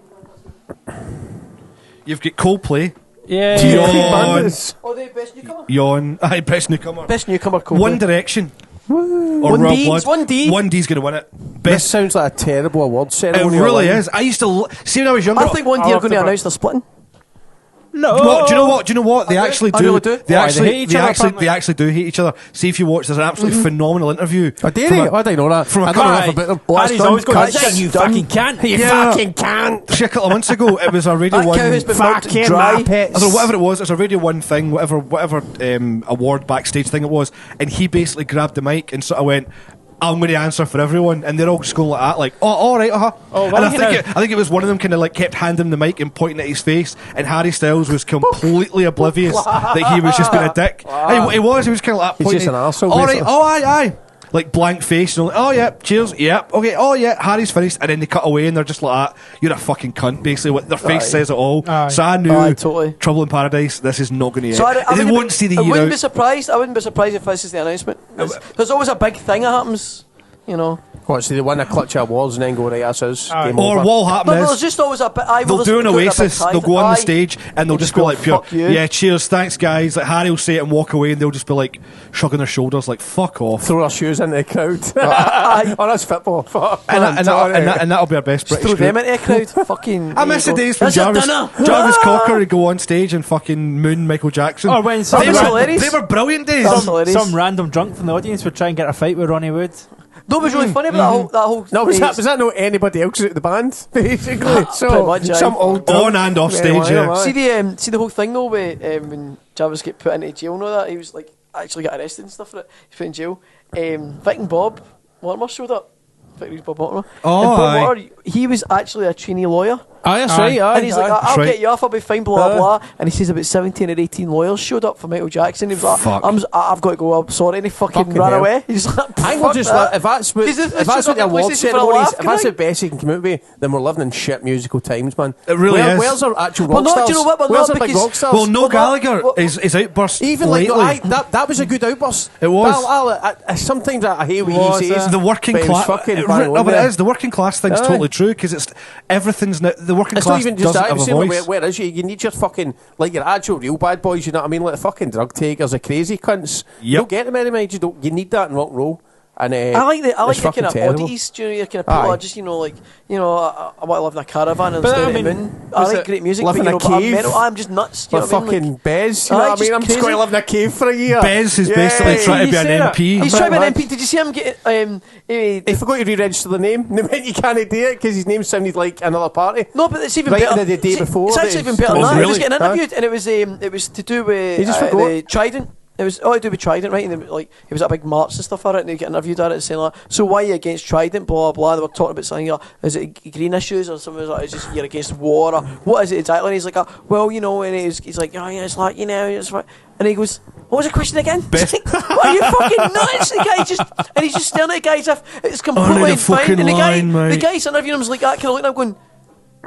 You've got Coldplay, Yeah. Yawn, Oh, the best newcomer. Yawn. Aye, best newcomer. Best newcomer. Coldplay. One Direction. Or One Royal D, Blood. it's 1D. 1D's going to win it. This Best. sounds like a terrible award It ceremony. really is. I used to see when I was younger. I think 1D I'll are have going to to vote. announce they're splitting. No. What, do you know what? Do you know what they I do. actually I do? really do. They Why, actually, they hate each other, apparently? they actually do hate each other. See if you watch. There's an absolutely phenomenal interview. Oh, did from he? a- I didn't know that. from a I don't know guy- enough about them. Oh, that's Harry's done. always going, That's "Yeah, you done. fucking can't. You Yeah. fucking can't. See, a couple of months ago, it was a Radio That One. cow has been milked Fucking dry. Muppets. I don't know, whatever it was, it's a Radio 1 thing, whatever award backstage thing it was, and he basically grabbed the mic and sort of went, I'm going to answer for everyone, and they're all just going like that, like, oh, all right, Oh, well, and I you think, know. I think it was one of them kind of like kept handing the mic and pointing at his face, and Harry Styles was completely oblivious that he was just being a dick. He was kind of like that, He's pointing. just an arsehole, All right, basically. oh, aye. like blank face, and like, oh yeah, cheers, yep, okay, oh yeah, Harry's finished, and then they cut away and they're just like, you're a fucking cunt, basically. What their face says it all. So I knew totally. Trouble in Paradise, this is not going to So end. They won't see the I year wouldn't out. be surprised. I wouldn't be surprised if this is the announcement. There's always a big thing that happens, you know. What, so they win a clutch of awards and then go, right, that's us, game Or over. what'll happen There's is just always a bit. they'll do an Oasis, they'll go on the stage and they'll just go like pure, fuck you. yeah, cheers, thanks guys. Like Harry will say it and walk away and they'll just be like shrugging their shoulders like, fuck off. Throw our shoes into the crowd. Oh, that's football. Fuck. And that'll be our best British Throw them group. into the crowd. Fucking. I miss the days when Jarvis Cocker would go on stage and fucking moon Michael Jackson. Or when That was hilarious. They were brilliant days. That's hilarious. some random drunk from the audience would try and get a fight with Ronnie Wood. No, it was really funny about that whole. No, was that not anybody else out of the band, basically? So, Pretty much, aye. some old On and off stage, yeah. See the whole thing though, with when Jarvis get put into jail and all that, he was like actually got arrested and stuff for it. He's put in jail. Vic and Bob Mortimer showed up. Vic was Bob Mortimer. Oh, and Bob aye. Mortimer, he was actually a trainee lawyer. Aye, that's right, aye. And he's like, I'll That's right. get you off, I'll be fine, blah, blah, blah. And he says about 17 or 18 lawyers showed up for Michael Jackson. He was like, Fuck. I've got to go, I'm sorry. And he fucking ran hell. away. He's like, I will just that. if that's what Is this- if that's what the it's award just for a ceremony is, laugh, if that's can the best you can come out with, then we're living in shit musical times, man. It really is. Where's our actual Well, rock no, stars? do you know what? Well, Where's no, our big because- rock stars? Well, no Well, Gallagher, well- his outburst Even like lately. that was a good outburst. It was. Sometimes I hate what Was he says. the working but it was class. fucking bang No, on but there. it is. The working class thing's Aye. totally true because it's everything's now. The working It's not class even just doesn't that. have a I'm saying, voice. where is you? You need your fucking like your actual real bad boys. You know what I mean? Like the fucking drug takers, the crazy cunts. Yep. You don't get them anymore. You just don't. You need that in rock and roll. And I like the it's kind fucking of terrible. oddities, do you know, your kind of people Aye. are just, I want to live in a caravan and But stare I at the mean, moon. I was like it great music, live but in a but I'm cave? mental. I'm just nuts. Do you Like know what I mean? fucking Bez, you know Aye, what I mean? I'm just crazy. going to live in a cave for a year. Bez is basically Yeah. trying to be You an say that. MP. He's trying to be an mad. MP. Did you see him get He forgot to re-register the name. And they went, you can't do it because his name sounded like another party. No, but it's even Right better. the day before It's that actually even he's- better than Oh, that. He was really? getting interviewed, and it was to do with He just the forgot. Trident. It was all to do with Trident, right? And they, like he was at a big march and stuff for it, and they get interviewed at it, saying like, "So why are you against Trident?" Blah blah. They were talking about something. Is it green issues or something? Like, it's just you're against war or what is it exactly? And he's like, well, and he's like, oh yeah, it's like it's right. And he goes, what was the question again? Best- What, are you fucking nuts? The guy he's just staring at the guy as if it's completely the fine. fucking And line, the mate. guy's interviewing him like that, kind of looking at him going,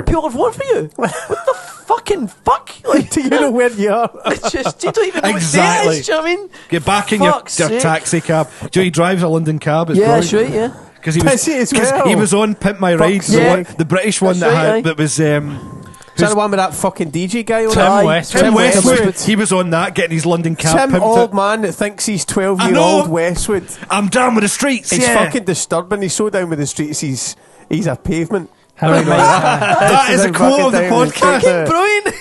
people have voted for you. What the fucking fuck? Like, Do you know where you are? it's just, you don't even know Exactly. what it is, do you know what I mean? Get back in your Fuck's sake. taxi cab. Do you know he drives a London cab? It's Yeah, brilliant. that's right, yeah. Because he Does he as well? he was on Pimp My Ride, Fuck's the British one That's that right, aye. had that was Is that the one with that fucking DJ guy on Tim it? Westwood. Tim Westwood. Westwood. He was on that, getting his London cab Tim, pimped old out. man that thinks he's I 12-year-old know. Westwood. I'm down with the streets. It's yeah. fucking disturbing. He's so down with the streets. He's a pavement. That is a quote of the podcast. Fucking Brilliant.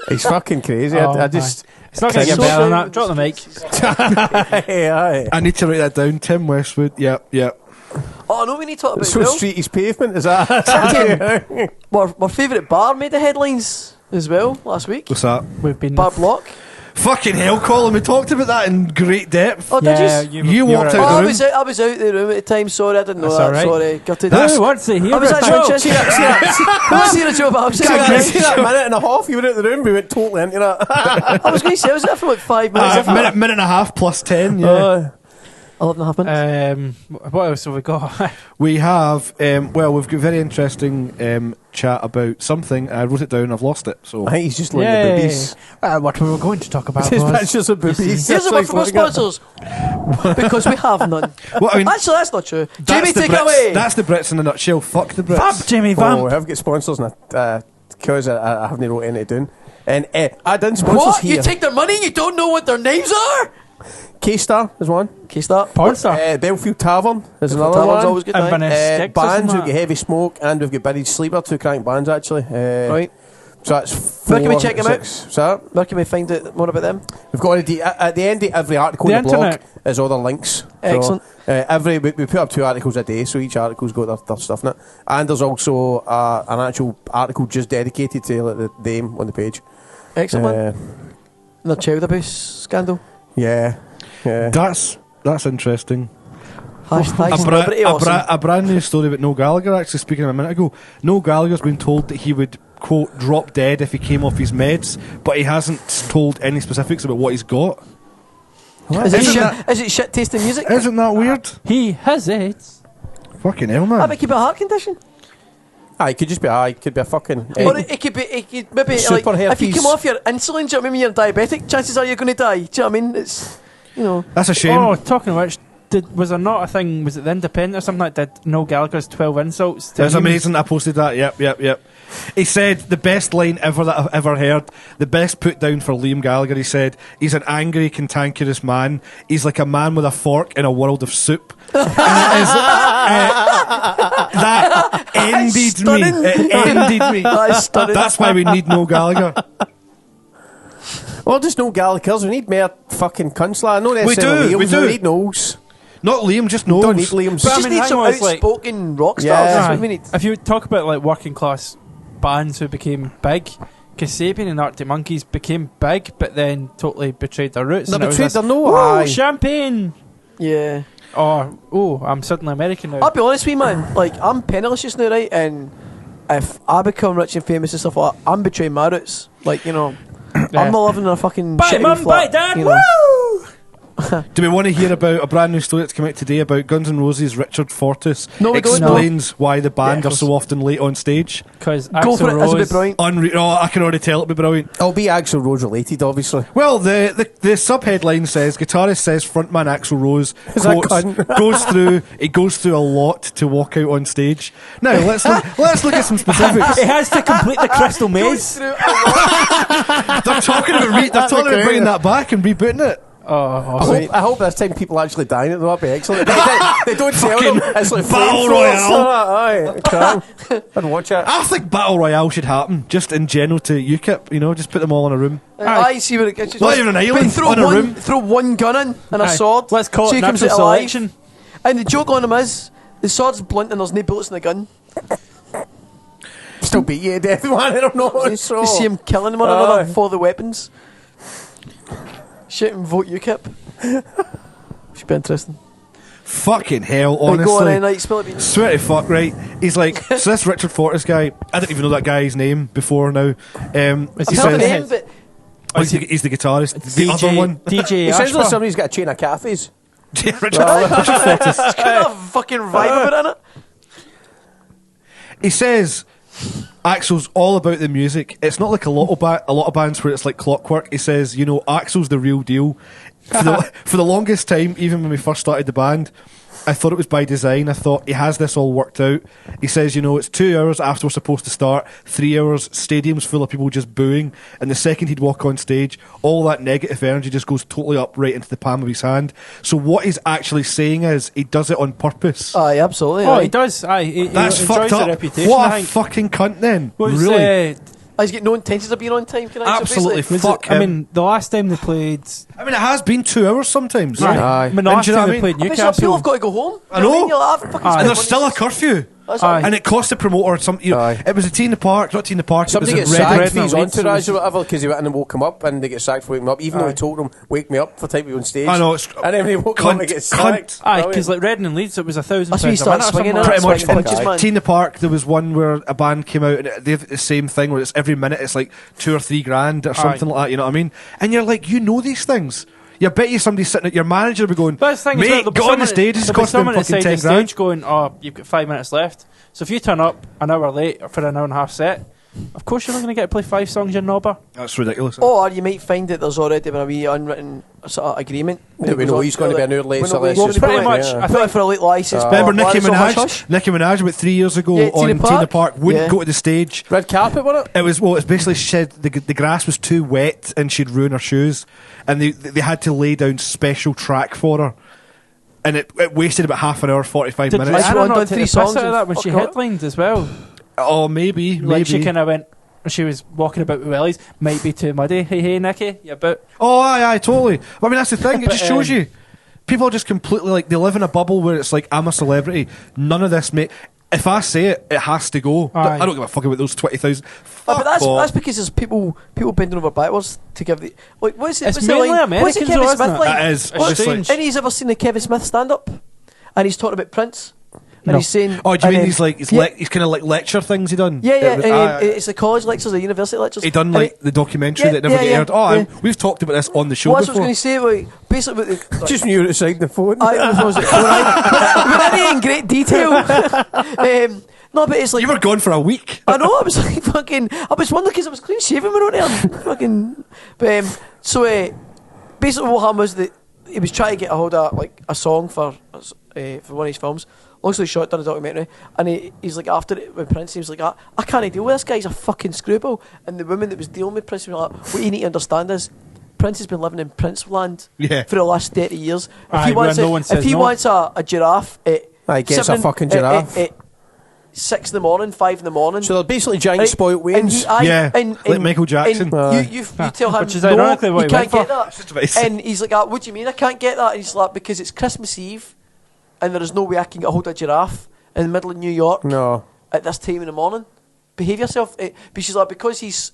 He's fucking crazy. Oh, I just. It's not going to get So better than sorry. that. Drop the mic. Aye. I need to write that down. Tim Westwood. Yep. Oh, no, we need to talk about So as well. street is pavement, is that? Our favourite bar made the headlines as well last week. What's that? We've been Bar Block. Fucking hell, Colin. We talked about that in great depth. Oh, did Yeah, you? You walked were out Oh, the room. I was out the room at the time. Sorry, I didn't know That's that. all right. Sorry, gutted. Who wants to hear I was about actually Joe? interested. I was seeing a job. I was seeing See that minute and a half you were out the room, we went totally into that. I was going to say I was there for like 5 minutes. Minute and a half plus 10. Yeah. 11.5 minutes. What else have we got? We have, we've got a very interesting chat about something. I wrote it down, I've lost it. So I think he's just looking at boobies. What we were going to talk about His was pictures of boobies. Here's a word from our sponsors. Because we have none. Well, I mean, Actually, that's not true. that's Jamie, the take Brits. it away. That's the Brits in a nutshell. Fuck the Brits. Vamp, Jimmy, Vamp. Oh, I've got sponsors and because I haven't wrote anything down. And I didn't sponsors What? here. You take their money? You don't know what their names are? K-Star is one. K-Start. Porn star. Belfield Tavern is another Tavern's one. always good. And night. Vanessa Sticks or Bands, something we've like got Heavy Smoke and we've got Buried Sleeper, two crank bands actually. Right. So that's Where four. can we check them out? six. So Where can we find out more about them? we've got at the end of every article The in the blog internet. is all the links. Excellent. So, we put up 2 articles a day, so each article's got their stuff in it. And there's also an actual article just dedicated to like, the aim on the page. Excellent. The child abuse scandal. Yeah. That's interesting. Hashtag A celebrity awesome. brand new story about Noel Gallagher, actually, speaking of a minute ago. Noel Gallagher's been told that he would, quote, drop dead if he came off his meds, but he hasn't told any specifics about what he's got. Is it shit tasting music? Isn't that weird? He has AIDS. Fucking hell, I man. bet it could be a heart condition. It could just be. It could be a fucking. Or it could maybe Super like if you herpes. come off your insulin, do you know what I mean? When you're diabetic, chances are you're going to die. Do you know what I mean? It's, you know. That's a shame. Oh, talking of which, was there not a thing? Was it the Independent or something that did Noel Gallagher's 12 insults? It was amazing. I posted that. Yep. He said the best line ever that I've ever heard. The best put down for Liam Gallagher. He said he's an angry, cantankerous man. He's like a man with a fork in a world of soup. And it is, that ended me. Stunning. It ended me. That is stunning. That's why we need Noel Gallagher. Well, just no Gallagher's. We need more fucking cunts. Like, not We necessarily do, we Liam's, do. We need Knowles. Not Liam, just We don't need Knowles. Liam's. We But I just mean, need hang some on, it's like- outspoken rock stars. Yeah. That's what we need. If you talk about like working class bands who became big, Kasabian and Arctic Monkeys became big, but then totally betrayed their roots. They and it was betrayed this, their no. "Woo, Aye. champagne!" Yeah. Oh, I'm suddenly American now. I'll be honest with you, man. Like, I'm penniless just now, right? And if I become rich and famous and stuff like that, I'm betraying my roots. Like, you know, Yeah. I'm not living in a fucking Bye, shitty mum, flat. bye, dad. You know. Woo! Do we want to hear about a brand new story that's come out today about Guns N' Roses' Richard Fortus No, we don't. explains why the band Yeah, are so often late on stage? Because Go for it. That's a bit brilliant. Oh, I can already tell it'll be brilliant. It'll be AXL ROSE related, obviously. Well, the sub-headline says guitarist says frontman AXL ROSE Is that quotes, cunt? goes through a lot to walk out on stage. Now let's look at some specifics. It has to complete the crystal Goes maze. through a lot. They're talking about bringing that back and rebooting it. I hope this time people actually die in it. That'd be excellent. They don't tell Fucking them. It's like Battle flamethrowers. Aye, I'd watch it. I think Battle Royale should happen, just in general to UKIP, you know, just put them all in a room. I see where it gets. Not even an island, Throw on a room. Throw one gun in and a Aye. sword. Let's call so it he comes natural out alive. selection. And the joke on him is the sword's blunt and there's no bullets in the gun. Still beat you to death, man. I don't know. So. You see him killing one another for the weapons. Shit and vote UKIP. Should be interesting. Fucking hell, Right, go on, honestly. like, spill it. Swear to fuck, right? He's like, so this Richard Fortus guy, I didn't even know that guy's name before now. Is He I've heard the says, name, but he's the guitarist. The other one. DJ It sounds like Ashba. somebody's got a chain of cafes. Richard Fortus. it's got a fucking vibe of it in it. He says Axel's all about the music. It's not like a lot of bands where it's like clockwork. He says, you know, Axel's the real deal. For the longest time, even when we first started the band, I thought it was by design. I thought he has this all worked out. He says, you know, it's 2 hours after we're supposed to start, 3 hours, stadiums full of people just booing, and the second he'd walk on stage, all that negative energy just goes totally up right into the palm of his hand. So what he's actually saying is he does it on purpose. Aye, absolutely. Oh, aye. he does. Aye, he That's enjoys fucked the up. reputation. What I a think. fucking cunt then. Was, Really? He's got no intentions of being on time, can I? So Absolutely basically- fuck I him. mean, the last time they played, I mean, it has been 2 hours sometimes. Aye. I mean, the last do you know time what they I played I mean, some people Newcastle. have got to go home. I know. You're like, fucking Aye. spent And there's money still a on this. curfew. That's Aye. all. And it cost the promoter some. You know, Aye. it was a Tea in the Park, not Tea in the Park. Somebody it gets was in sacked Red. for his Red entourage or whatever because he went in and woke him up, and they get sacked for waking him up, even though he told him, wake me up for time to be on stage. I know, it's And then when he woke him up, he gets sacked. Aye, Brilliant. because like Redden and Leeds, it was £1,000 That's when you a start minute or swinging something it. like Pretty much. Swinging In punches, man. Tea in the Park, there was one where a band came out and they have the same thing where it's every minute it's like 2 or 3 grand or something like that. You know what I mean? And you're like, you know these things. You bet you somebody's sitting at your manager will be going, But the thing is, mate, there'll be go on the someone- stage. It's there'll be costing them someone fucking at the 10 side of the grand. stage going, oh, you've got 5 minutes left. So if you turn up an hour late for an hour and a half set, of course you're not going to get to play 5 songs, you knobber. That's ridiculous. Or you might find that there's already been a wee unwritten sort of agreement. Yeah, we know he's going to be an hour late, so let's just pretty put it, much, yeah. I Put it for a late license. Remember blah, Nicki blah, blah, so Minaj? Nicki Minaj about 3 years ago Yeah, on Tea in the Tea in the Park. Park wouldn't Yeah. go to the stage. Red carpet, wasn't it? It was it's basically said the grass was too wet and she'd ruin her shoes, and they had to lay down special track for her, and it wasted about half an hour, 45 Did minutes. Rihanna Rihanna done not take 3 the piss songs out of and that when she fuck her up? headlined as well? Oh, maybe. Like she kind of went, she was walking about with wellies, might be too muddy. Hey, Nicky, you but Oh, aye, totally. I mean, that's the thing. It But, just shows you. People are just completely like, they live in a bubble where it's like, I'm a celebrity. None of this, mate. If I say it, it has to go. Aye. I don't give a fuck about those 20,000. But that's off. because there's people bending over backwards to give the like. What's it? It's What's the mainly line? What's the Americans Kevin though, Smith isn't it? line? It is. It's What's just like, strange. Anybody's ever seen the Kevin Smith stand up? And he's talking about Prince. And No. he's saying. oh, do you and mean then- these like he's yeah, kind of like lecture things he done? yeah, It was- it's the college lectures, the university lectures. he done And like the documentary Yeah, that never yeah, get yeah, aired. Oh, yeah. We've talked about this on the show Well, that's what I before. was going to say. Like, basically, what the, Just knew it beside the phone. without any in great detail. No, but it's like You were gone for a week. I know. I was like fucking. I was wondering because I was clean shaven when I was there. Fucking. But basically, what happened was that he was trying to get a hold of like a song for one of his films. Long story short, done a documentary, and he's like after it with Prince, he was like, I can't deal with this guy. He's a fucking screwball. And the woman that was dealing with Prince was like, what you need to understand is, Prince has been living in Prince land for the last 30 years. If he wants a giraffe at gets a fucking giraffe at 6 in the morning, 5 in the morning. So they're basically giant spoilt wains. Like Michael Jackson. You tell him which is ironically what you he went can't for. get that. And he's like, what do you mean I can't get that? And he's like, because it's Christmas Eve and there is no way I can get a hold of a giraffe in the middle of New York at this time in the morning. Behave yourself. But she's like, because he's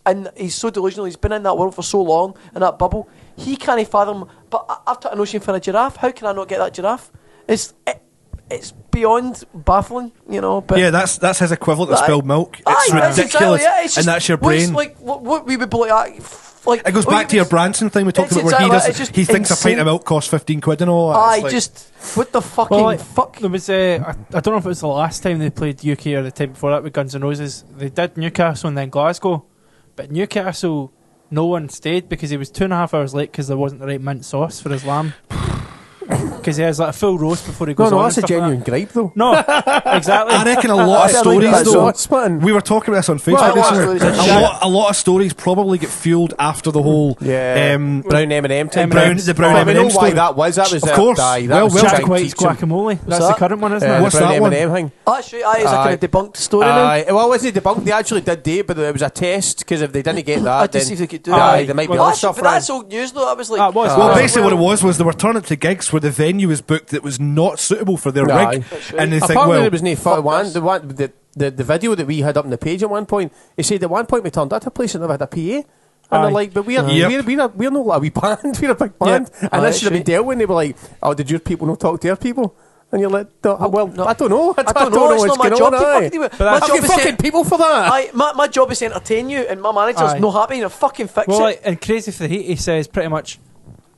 so delusional, he's been in that world for so long, in that bubble, he can't fathom, but I've took a notion for a giraffe, how can I not get that giraffe? It's beyond baffling, you know. But yeah, that's his equivalent to spilled milk. It's ridiculous, it's just, and that's your brain. Like what we would be like it goes back to your Branson thing we talked about, where he thinks a pint of milk costs 15 quid and all that. What the fucking fuck? There was I don't know if it was the last time they played UK or the time before that with Guns N' Roses. They did Newcastle and then Glasgow, but Newcastle no one stayed because he was 2.5 hours late because there wasn't the right mint sauce for his lamb. Because he has like a full roast before he goes on. No, that's a genuine gripe though. No, exactly. I reckon a lot of stories though. We were talking about this on Facebook recently. A lot of stories probably get fueled after the whole brown M&M the brown M&M. We know why that was. That was of course. Jack White's guacamole. That's the current one, isn't it? What's that one? Thing. Actually, it's a kind of debunked story now. Well, it wasn't debunked. They actually did do it, but it was a test because if they didn't get that, to see if they could do it. There might be other stuff. But that's old news though. That was like well, basically what it was they were turning to gigs where the venue was booked that was not suitable for their rig, and they think, well, there was no the video that we had up on the page at one point. He said at one point we turned up to a place and never had a PA. And they're like, but we're not a wee band, we're a big band. And this should have been dealt with. And they were like, oh, did your people not talk to their people? And you're like, well, no. I don't know. I don't know. It's not my job to fucking do it. But I've fucking people for that. My job is to entertain you, and my manager's not happy. You fucking fix it. And Crazy for the Heat, he says pretty much,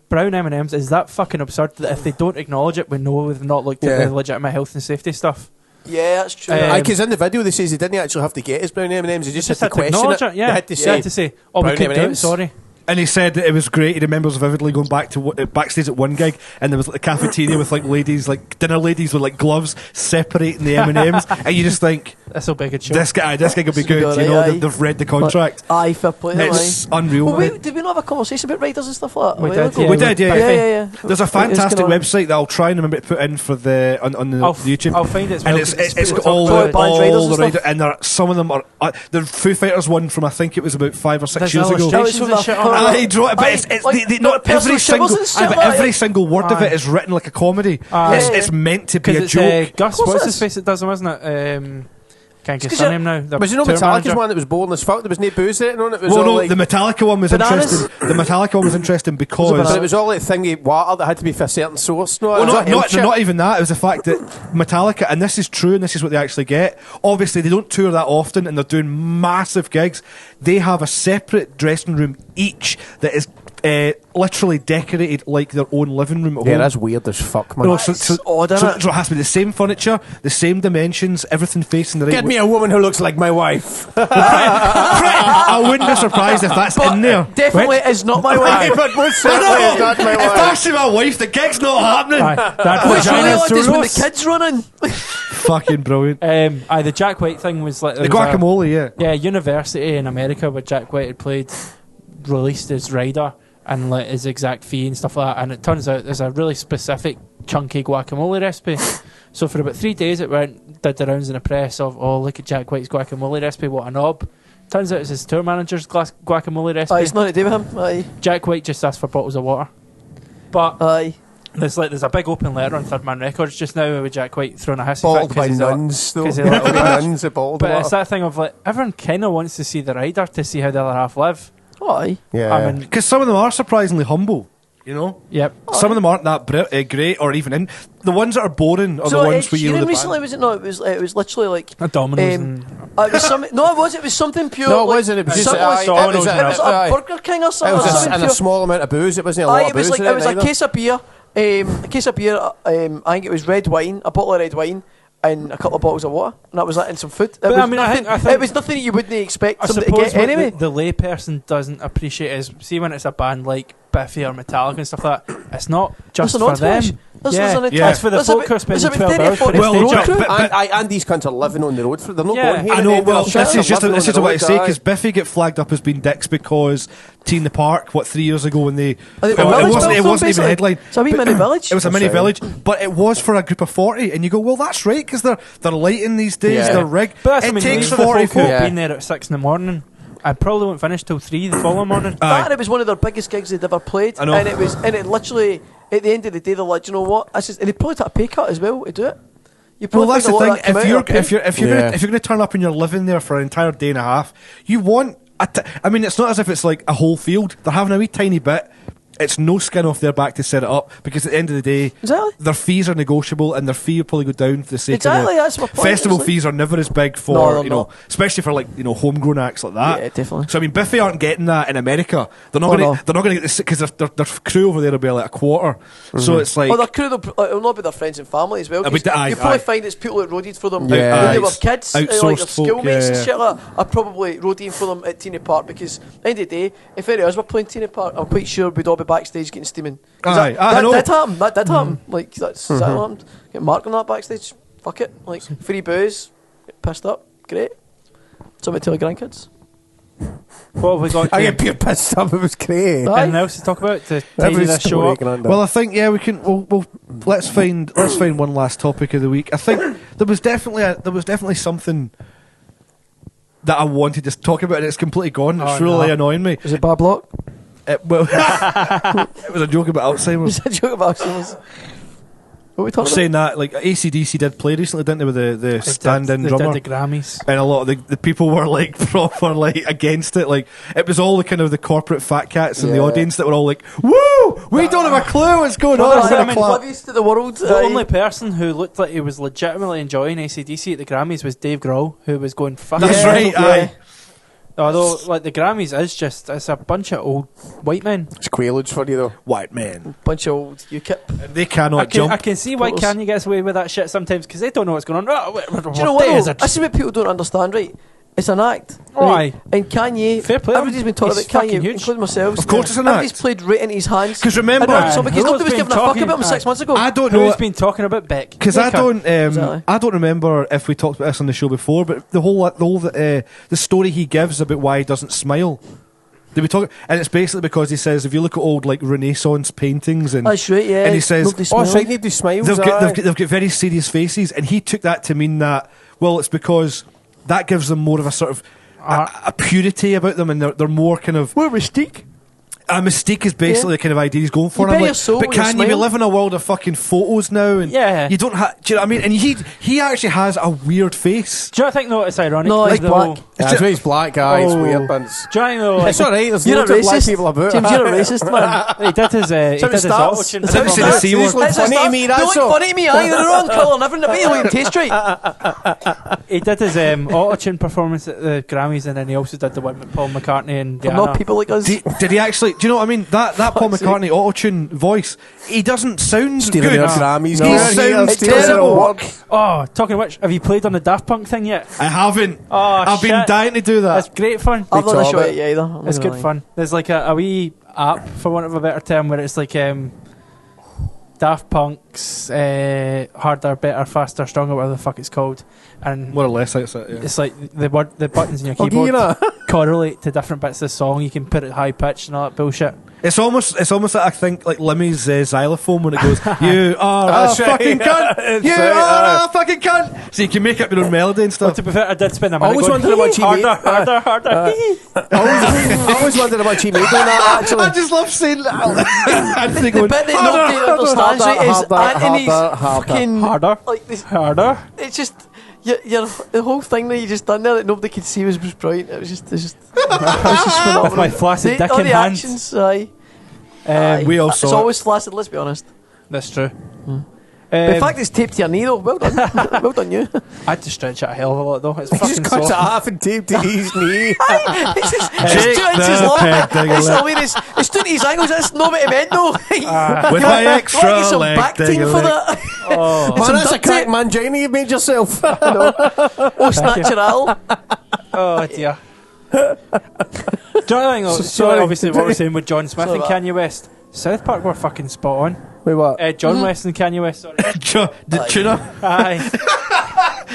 brown M&Ms is that fucking absurd that if they don't acknowledge it, we know they've not looked at the legitimate health and safety stuff. Yeah, that's true. Because in the video they says he didn't actually have to get his brown M&Ms. He just had to question it. Yeah, they had to say, oh, we couldn't do it, sorry. And he said that it was great. He remembers vividly going back to backstage at one gig, and there was like a cafeteria with like ladies, like dinner ladies with like gloves separating the M&Ms, and you just think, this'll be a good show. This guy will be good. You know, they've read the contract. Fair play. It's unreal. Well, did we not have a conversation about riders and stuff like that? We did. Yeah. There's a fantastic website that I'll try and remember to put in for the on the YouTube. I'll find it. And it's got all the riders, and some of them are the Foo Fighters one from I think it was about 5 or 6 years ago. But not every single word of it is written like a comedy. It's meant to be a joke. Gus, what's his face? It does him, isn't it? Can't get his name now. Was it not Metallica's one that was boring as fuck? There was no booze in it on it. The Metallica one was interesting. The Metallica one was interesting because it was all like thingy water that had to be for a certain source. Not even that. It was the fact that Metallica, and this is true, and this is what they actually get. Obviously, they don't tour that often, and they're doing massive gigs. They have a separate dressing room each that is literally decorated like their own living room at home. Yeah, that's weird as fuck, man. So it has to be the same furniture, the same dimensions, everything facing the right way. Get me a woman who looks like my wife. I wouldn't be surprised if that's in there. Definitely is not my wife. But most certainly is not my wife. If that's my wife, the gig's not happening. Which really is when the kids running. Fucking brilliant. The Jack White thing was like the guacamole, yeah, university in America where Jack White had played, released his rider and like his exact fee and stuff like that, and it turns out there's a really specific chunky guacamole recipe. So for about 3 days it did the rounds in the press of, oh, look at Jack White's guacamole recipe, what a knob. Turns out it's his tour manager's guacamole recipe. It's nothing to do with him. Jack White just asked for bottles of water. But there's a big open letter on Third Man Records just now with Jack White throwing a hissy bottled by nuns, though. But it's that thing of like, everyone kind of wants to see the rider to see how the other half live. Why? Yeah. Because some of them are surprisingly humble. You know? Yep. Some of them aren't that great or even in. The ones that are boring are So the ones where you know the recently band. was it? No, it was literally like A Domino's it was something. No, it was something pure. No, it like, wasn't. It was just something like- Domino's it was aye. a Burger King or It something. was something and a pure. small amount of booze. It wasn't a lot Aye, of it was booze like in it was a either. case of beer. A case of beer. I think it was red wine, a bottle of red wine, and a couple of bottles of water, and that was that, and some food. But, Was I mean, I nothing, think it was nothing that you wouldn't expect I somebody to suppose get what anyway. the layperson doesn't appreciate is, see, when it's a band like Biffy or Metallica and stuff like that, it's not just There's an for them. entourage. There's Yeah, an entourage. it's for the There's folk about- who are spending there's about 12 hours 30 putting or a 40 stage road up. crew. And these cunts are living on the road. They're not Yeah. going here. I and know. then Well, they're this is just living on this is the what I road, say aye. because Biffy get flagged up as being dicks because Tea in the Park 3 years ago when they I think the village it wasn't built even a basically. headline. It's a wee But mini village. It was a mini That's village, but it was for a group of 40, and you go, well, that's right because they're lighting these days, Yeah. they're rigged. But that's, It I mean, takes for the 40 folk who folk. have been there at 6 in the morning, I probably won't finish till 3 the following morning. Aye. That and it was one of their biggest gigs they'd ever played. I know. And it literally at the end of the day they're like, you know what? This is, and they probably took a pay cut as well to do it. You Well, probably that's the find a lot thing. of that come If out you're of pay. if you're if you're Yeah. gonna, if you're going to turn up and you're living there for an entire day and a half, you want. I mean, it's not as if it's like a whole field. They're having a wee tiny bit. It's no skin off their back to set it up because at the end of the day, Exactly. their fees are negotiable and their fee will probably go down for the sake Exactly, of that's my point, festival obviously. fees are never as big No, for they're you know, not. especially for like homegrown acts like that. Yeah, definitely. So I mean, Biffy aren't getting that in America. They're not Oh, going no. to. They're not going to get this because their crew over there will be like a quarter. So it's like. Well, their crew, it'll not be their friends and family as well. 'cause Aye, you probably aye. find it's people that roadied for them Yeah. when they Aye. were kids, like Outsourced their folk, schoolmates and yeah. shit like that, are probably roadieing for them at Teenie Park because at the end of the day, if any of us were playing Teenie Park, I'm quite sure we'd all be backstage getting steaming. 'Cause Aye, I that know. did happen. That did happen. Like that's that happened. Get Mark on that backstage. Fuck it. Like free booze. Get pissed up. Great. Somebody tell your grandkids. What have we got? I to- get pure pissed up. It was great. Aye. Anything else to talk about to tidy Every this show story up? can under. Well, I think we can. We'll let's find one last topic of the week. I think there was definitely something that I wanted to talk about, and it's completely gone. It's Oh, really no. annoying me. Was it Bar Block? It was a joke about Alzheimer's. Was it a joke about ourselves? What are we talking Saying that, like AC/DC did play recently, didn't they, with the stand-in They drummer? did the Grammys. And a lot of the people were like proper like against it. Like it was all the kind of the corporate fat cats in the Yeah. audience that were all like, "Woo! We don't have a clue what's going on." Well, It's I gonna mean, clap." Oblivious to the world. The only person who looked like he was legitimately enjoying AC/DC at the Grammys was Dave Grohl, who was going fucking. That's right. Yeah. Aye. Although, like, the Grammys is just, it's a bunch of old white men. It's Quaaludes for you though. White men. Bunch of old UKIP. They cannot jump. I can see why Course. Kanye gets away with that shit sometimes because they don't know what's going on. Do you know what? Though? This is what people don't understand, right? It's an act. Oh, right? aye. And Kanye, Fair play. everybody's been talking He's about Kanye, fucking huge. including myself. Of course it's an Everybody's act. played right into his hands. 'Cause remember- And that's something- because Who's nobody was been giving a fuck talking- about him 6 months ago. I don't know. Who's been talking about Beck? Because I don't, Exactly. I don't remember if we talked about this on the show before, but the story he gives about why he doesn't smile. Did we talk? And it's basically because he says if you look at old like Renaissance paintings and That's right, yeah. and he says Nobody Oh, smiling. it's right. Nobody smiles. they've got very serious faces, and he took that to mean that it's because that gives them more of a sort of a purity about them, and they're more kind of. We're Mystique. A mystique is basically the kind of idea he's going for. You And I'm bare like, your soul but when you can you? We smile. live in a world of fucking photos now, and Yeah. you don't have. Do you know what I mean? And he actually has a weird face. Do you know what I think, though, it's ironic? No, he's though? black. That's why he's black guy. It's Oh. weird, but it's, Do you know what I think, though? Like, it's all right. There's You're a loads of black racist. people about. James, you're a racist, man. he did his starts. auto-tune. That's how it Say starts. the C word. These look That's how it funny to starts. me. They That's look all. funny to me. Aye, they're the wrong colour and everything. But they look taste right. He did his auto-tune performance at the Grammys, and then he also did the one with Paul McCartney and They're Rihanna. not people like us. Did he actually? Do you know what I mean? That Paul Fuck's sake. McCartney auto-tune voice, he doesn't sound Stealing good. their Grammys. He No. sounds It's Stealing their terrible. work. Oh, talking of which, have you played on the Daft Punk thing yet? I haven't. Oh, I've been shit. dying to do It's that. great fun. I've not talk shot about it yet either. I'm It's not good gonna lie. fun. There's like a wee app, for want of a better term, where it's like Daft Punk's harder, better, faster, stronger, whatever the fuck it's called, and More or less, that's it. Yeah. it's like the buttons in your I'll give keyboard you that. correlate to different bits of the song. You can put it high pitched and all that bullshit. It's almost like I think like Limmy's xylophone when it goes, "You are a That's right. fucking cunt. That's You right, are a fucking cunt." So you can make up your own melody and Well, stuff. to be fair, I did spend a minute Always going, wondered what you harder, made. harder. I always wondered about you made on that. I Actually, just love saying that. Anthony The going, bit that nobody understands right is harder, Anthony's harder. fucking Harder. like this. Harder. It's just the whole thing that you just done there that nobody could see was brilliant. It was just phenomenal. With my flaccid dick all in the hand. actions, aye. We all It's saw it. always flaccid, let's be honest. That's true. The fact it's taped to your knee though, well done. Well done you. I had to stretch it a hell of a lot though. It's He fucking just cuts it soft. half and taped to his knee. It's just Jake 2 inches the long. peg digger It's leg. hilarious. It's doing his angles, that's not what he meant though. With my Get extra some leg back team digger for leg. that. Oh, Man, Some that's a duct crack tape. mangina you've made yourself. Oh, natural. oh dear. Do you know what Sorry. obviously what we're saying with John Smith Sorry and about Kanye West? South Park were fucking spot on. Wait, what? John West and Kanye West, sorry. The tuna. Aye.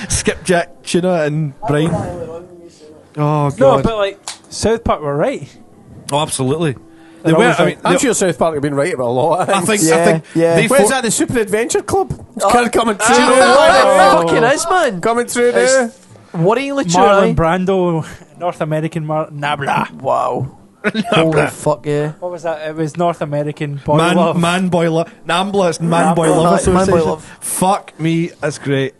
Skipjack, tuna, and Brian. Oh, God. No, but like, South Park were right. Oh, absolutely. They They're were. always I mean, I'm sure South Park have been right about a lot. I think. Yeah. They Where's that? The Super Adventure Club? It's kind of coming through. Do you know what it fucking is, man? Coming through there. Worryingly true. Marlon Brando, North American Nabla. Wow. Holy fuck, yeah. What was that? It was North American Boy Love. Man Boy Love. NAMBLA, it's Man Boy Love Man Boy Association. Love. Fuck me, that's great.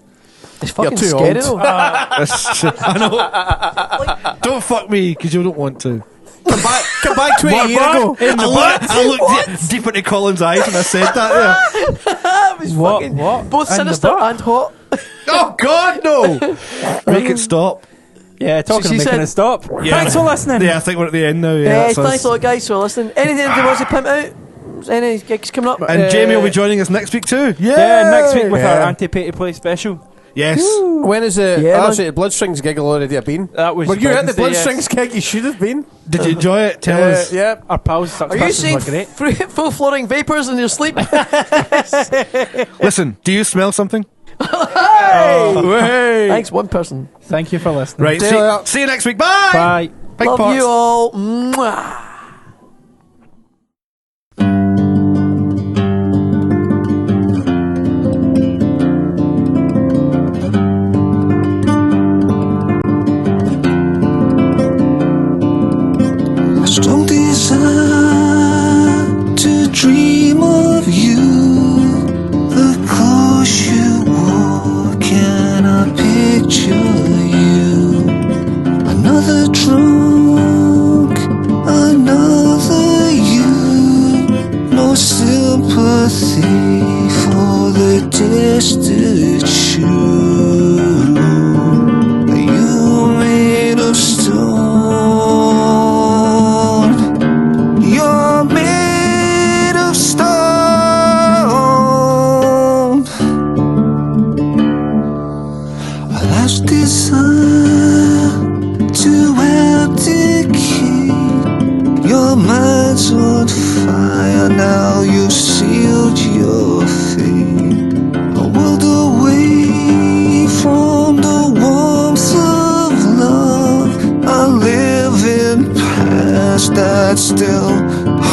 It's fucking too scary old. though. I know. Don't fuck me, because you don't want to. Come back 20 years ago. I looked deep into Colin's eyes when I said that there. That was What? fucking What? both In the sinister butt? and hot. Oh, God, no. Make it stop. Yeah, talking She of making said- it stop. Yeah. Thanks for listening. Yeah, I think we're at the end now. Yeah, so thanks a lot, guys, for listening. Anything you want to pimp out? Any gigs coming up? And Jamie will be joining us next week too. Yeah, next week with our Yeah. anti-pay to play special. Yes. When is it? Yeah, Actually, the Bloodstrings gig will already have been. That was Were you at the Wednesday, yes. Bloodstrings gig? You should have been. Did you enjoy it? Tell us. Yeah. Our pals, Sucks Are you Pistons seeing were great. full floating vapours in your sleep? Listen, do you smell something? Hey! Thanks, one person. Thank you for listening. Right. See you next week. Bye. Bye. Big Love parts. you all. Mwah. A strong desire to dream of you. The close you walk and I picture you. Another drunk, another you. No sympathy for the destitute. You made of stone. You're made of stone. A last desire to abdicate. Your mind's on fire now. You've sealed your fate. A world away from the warmth of love. I live in past that's still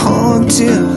haunting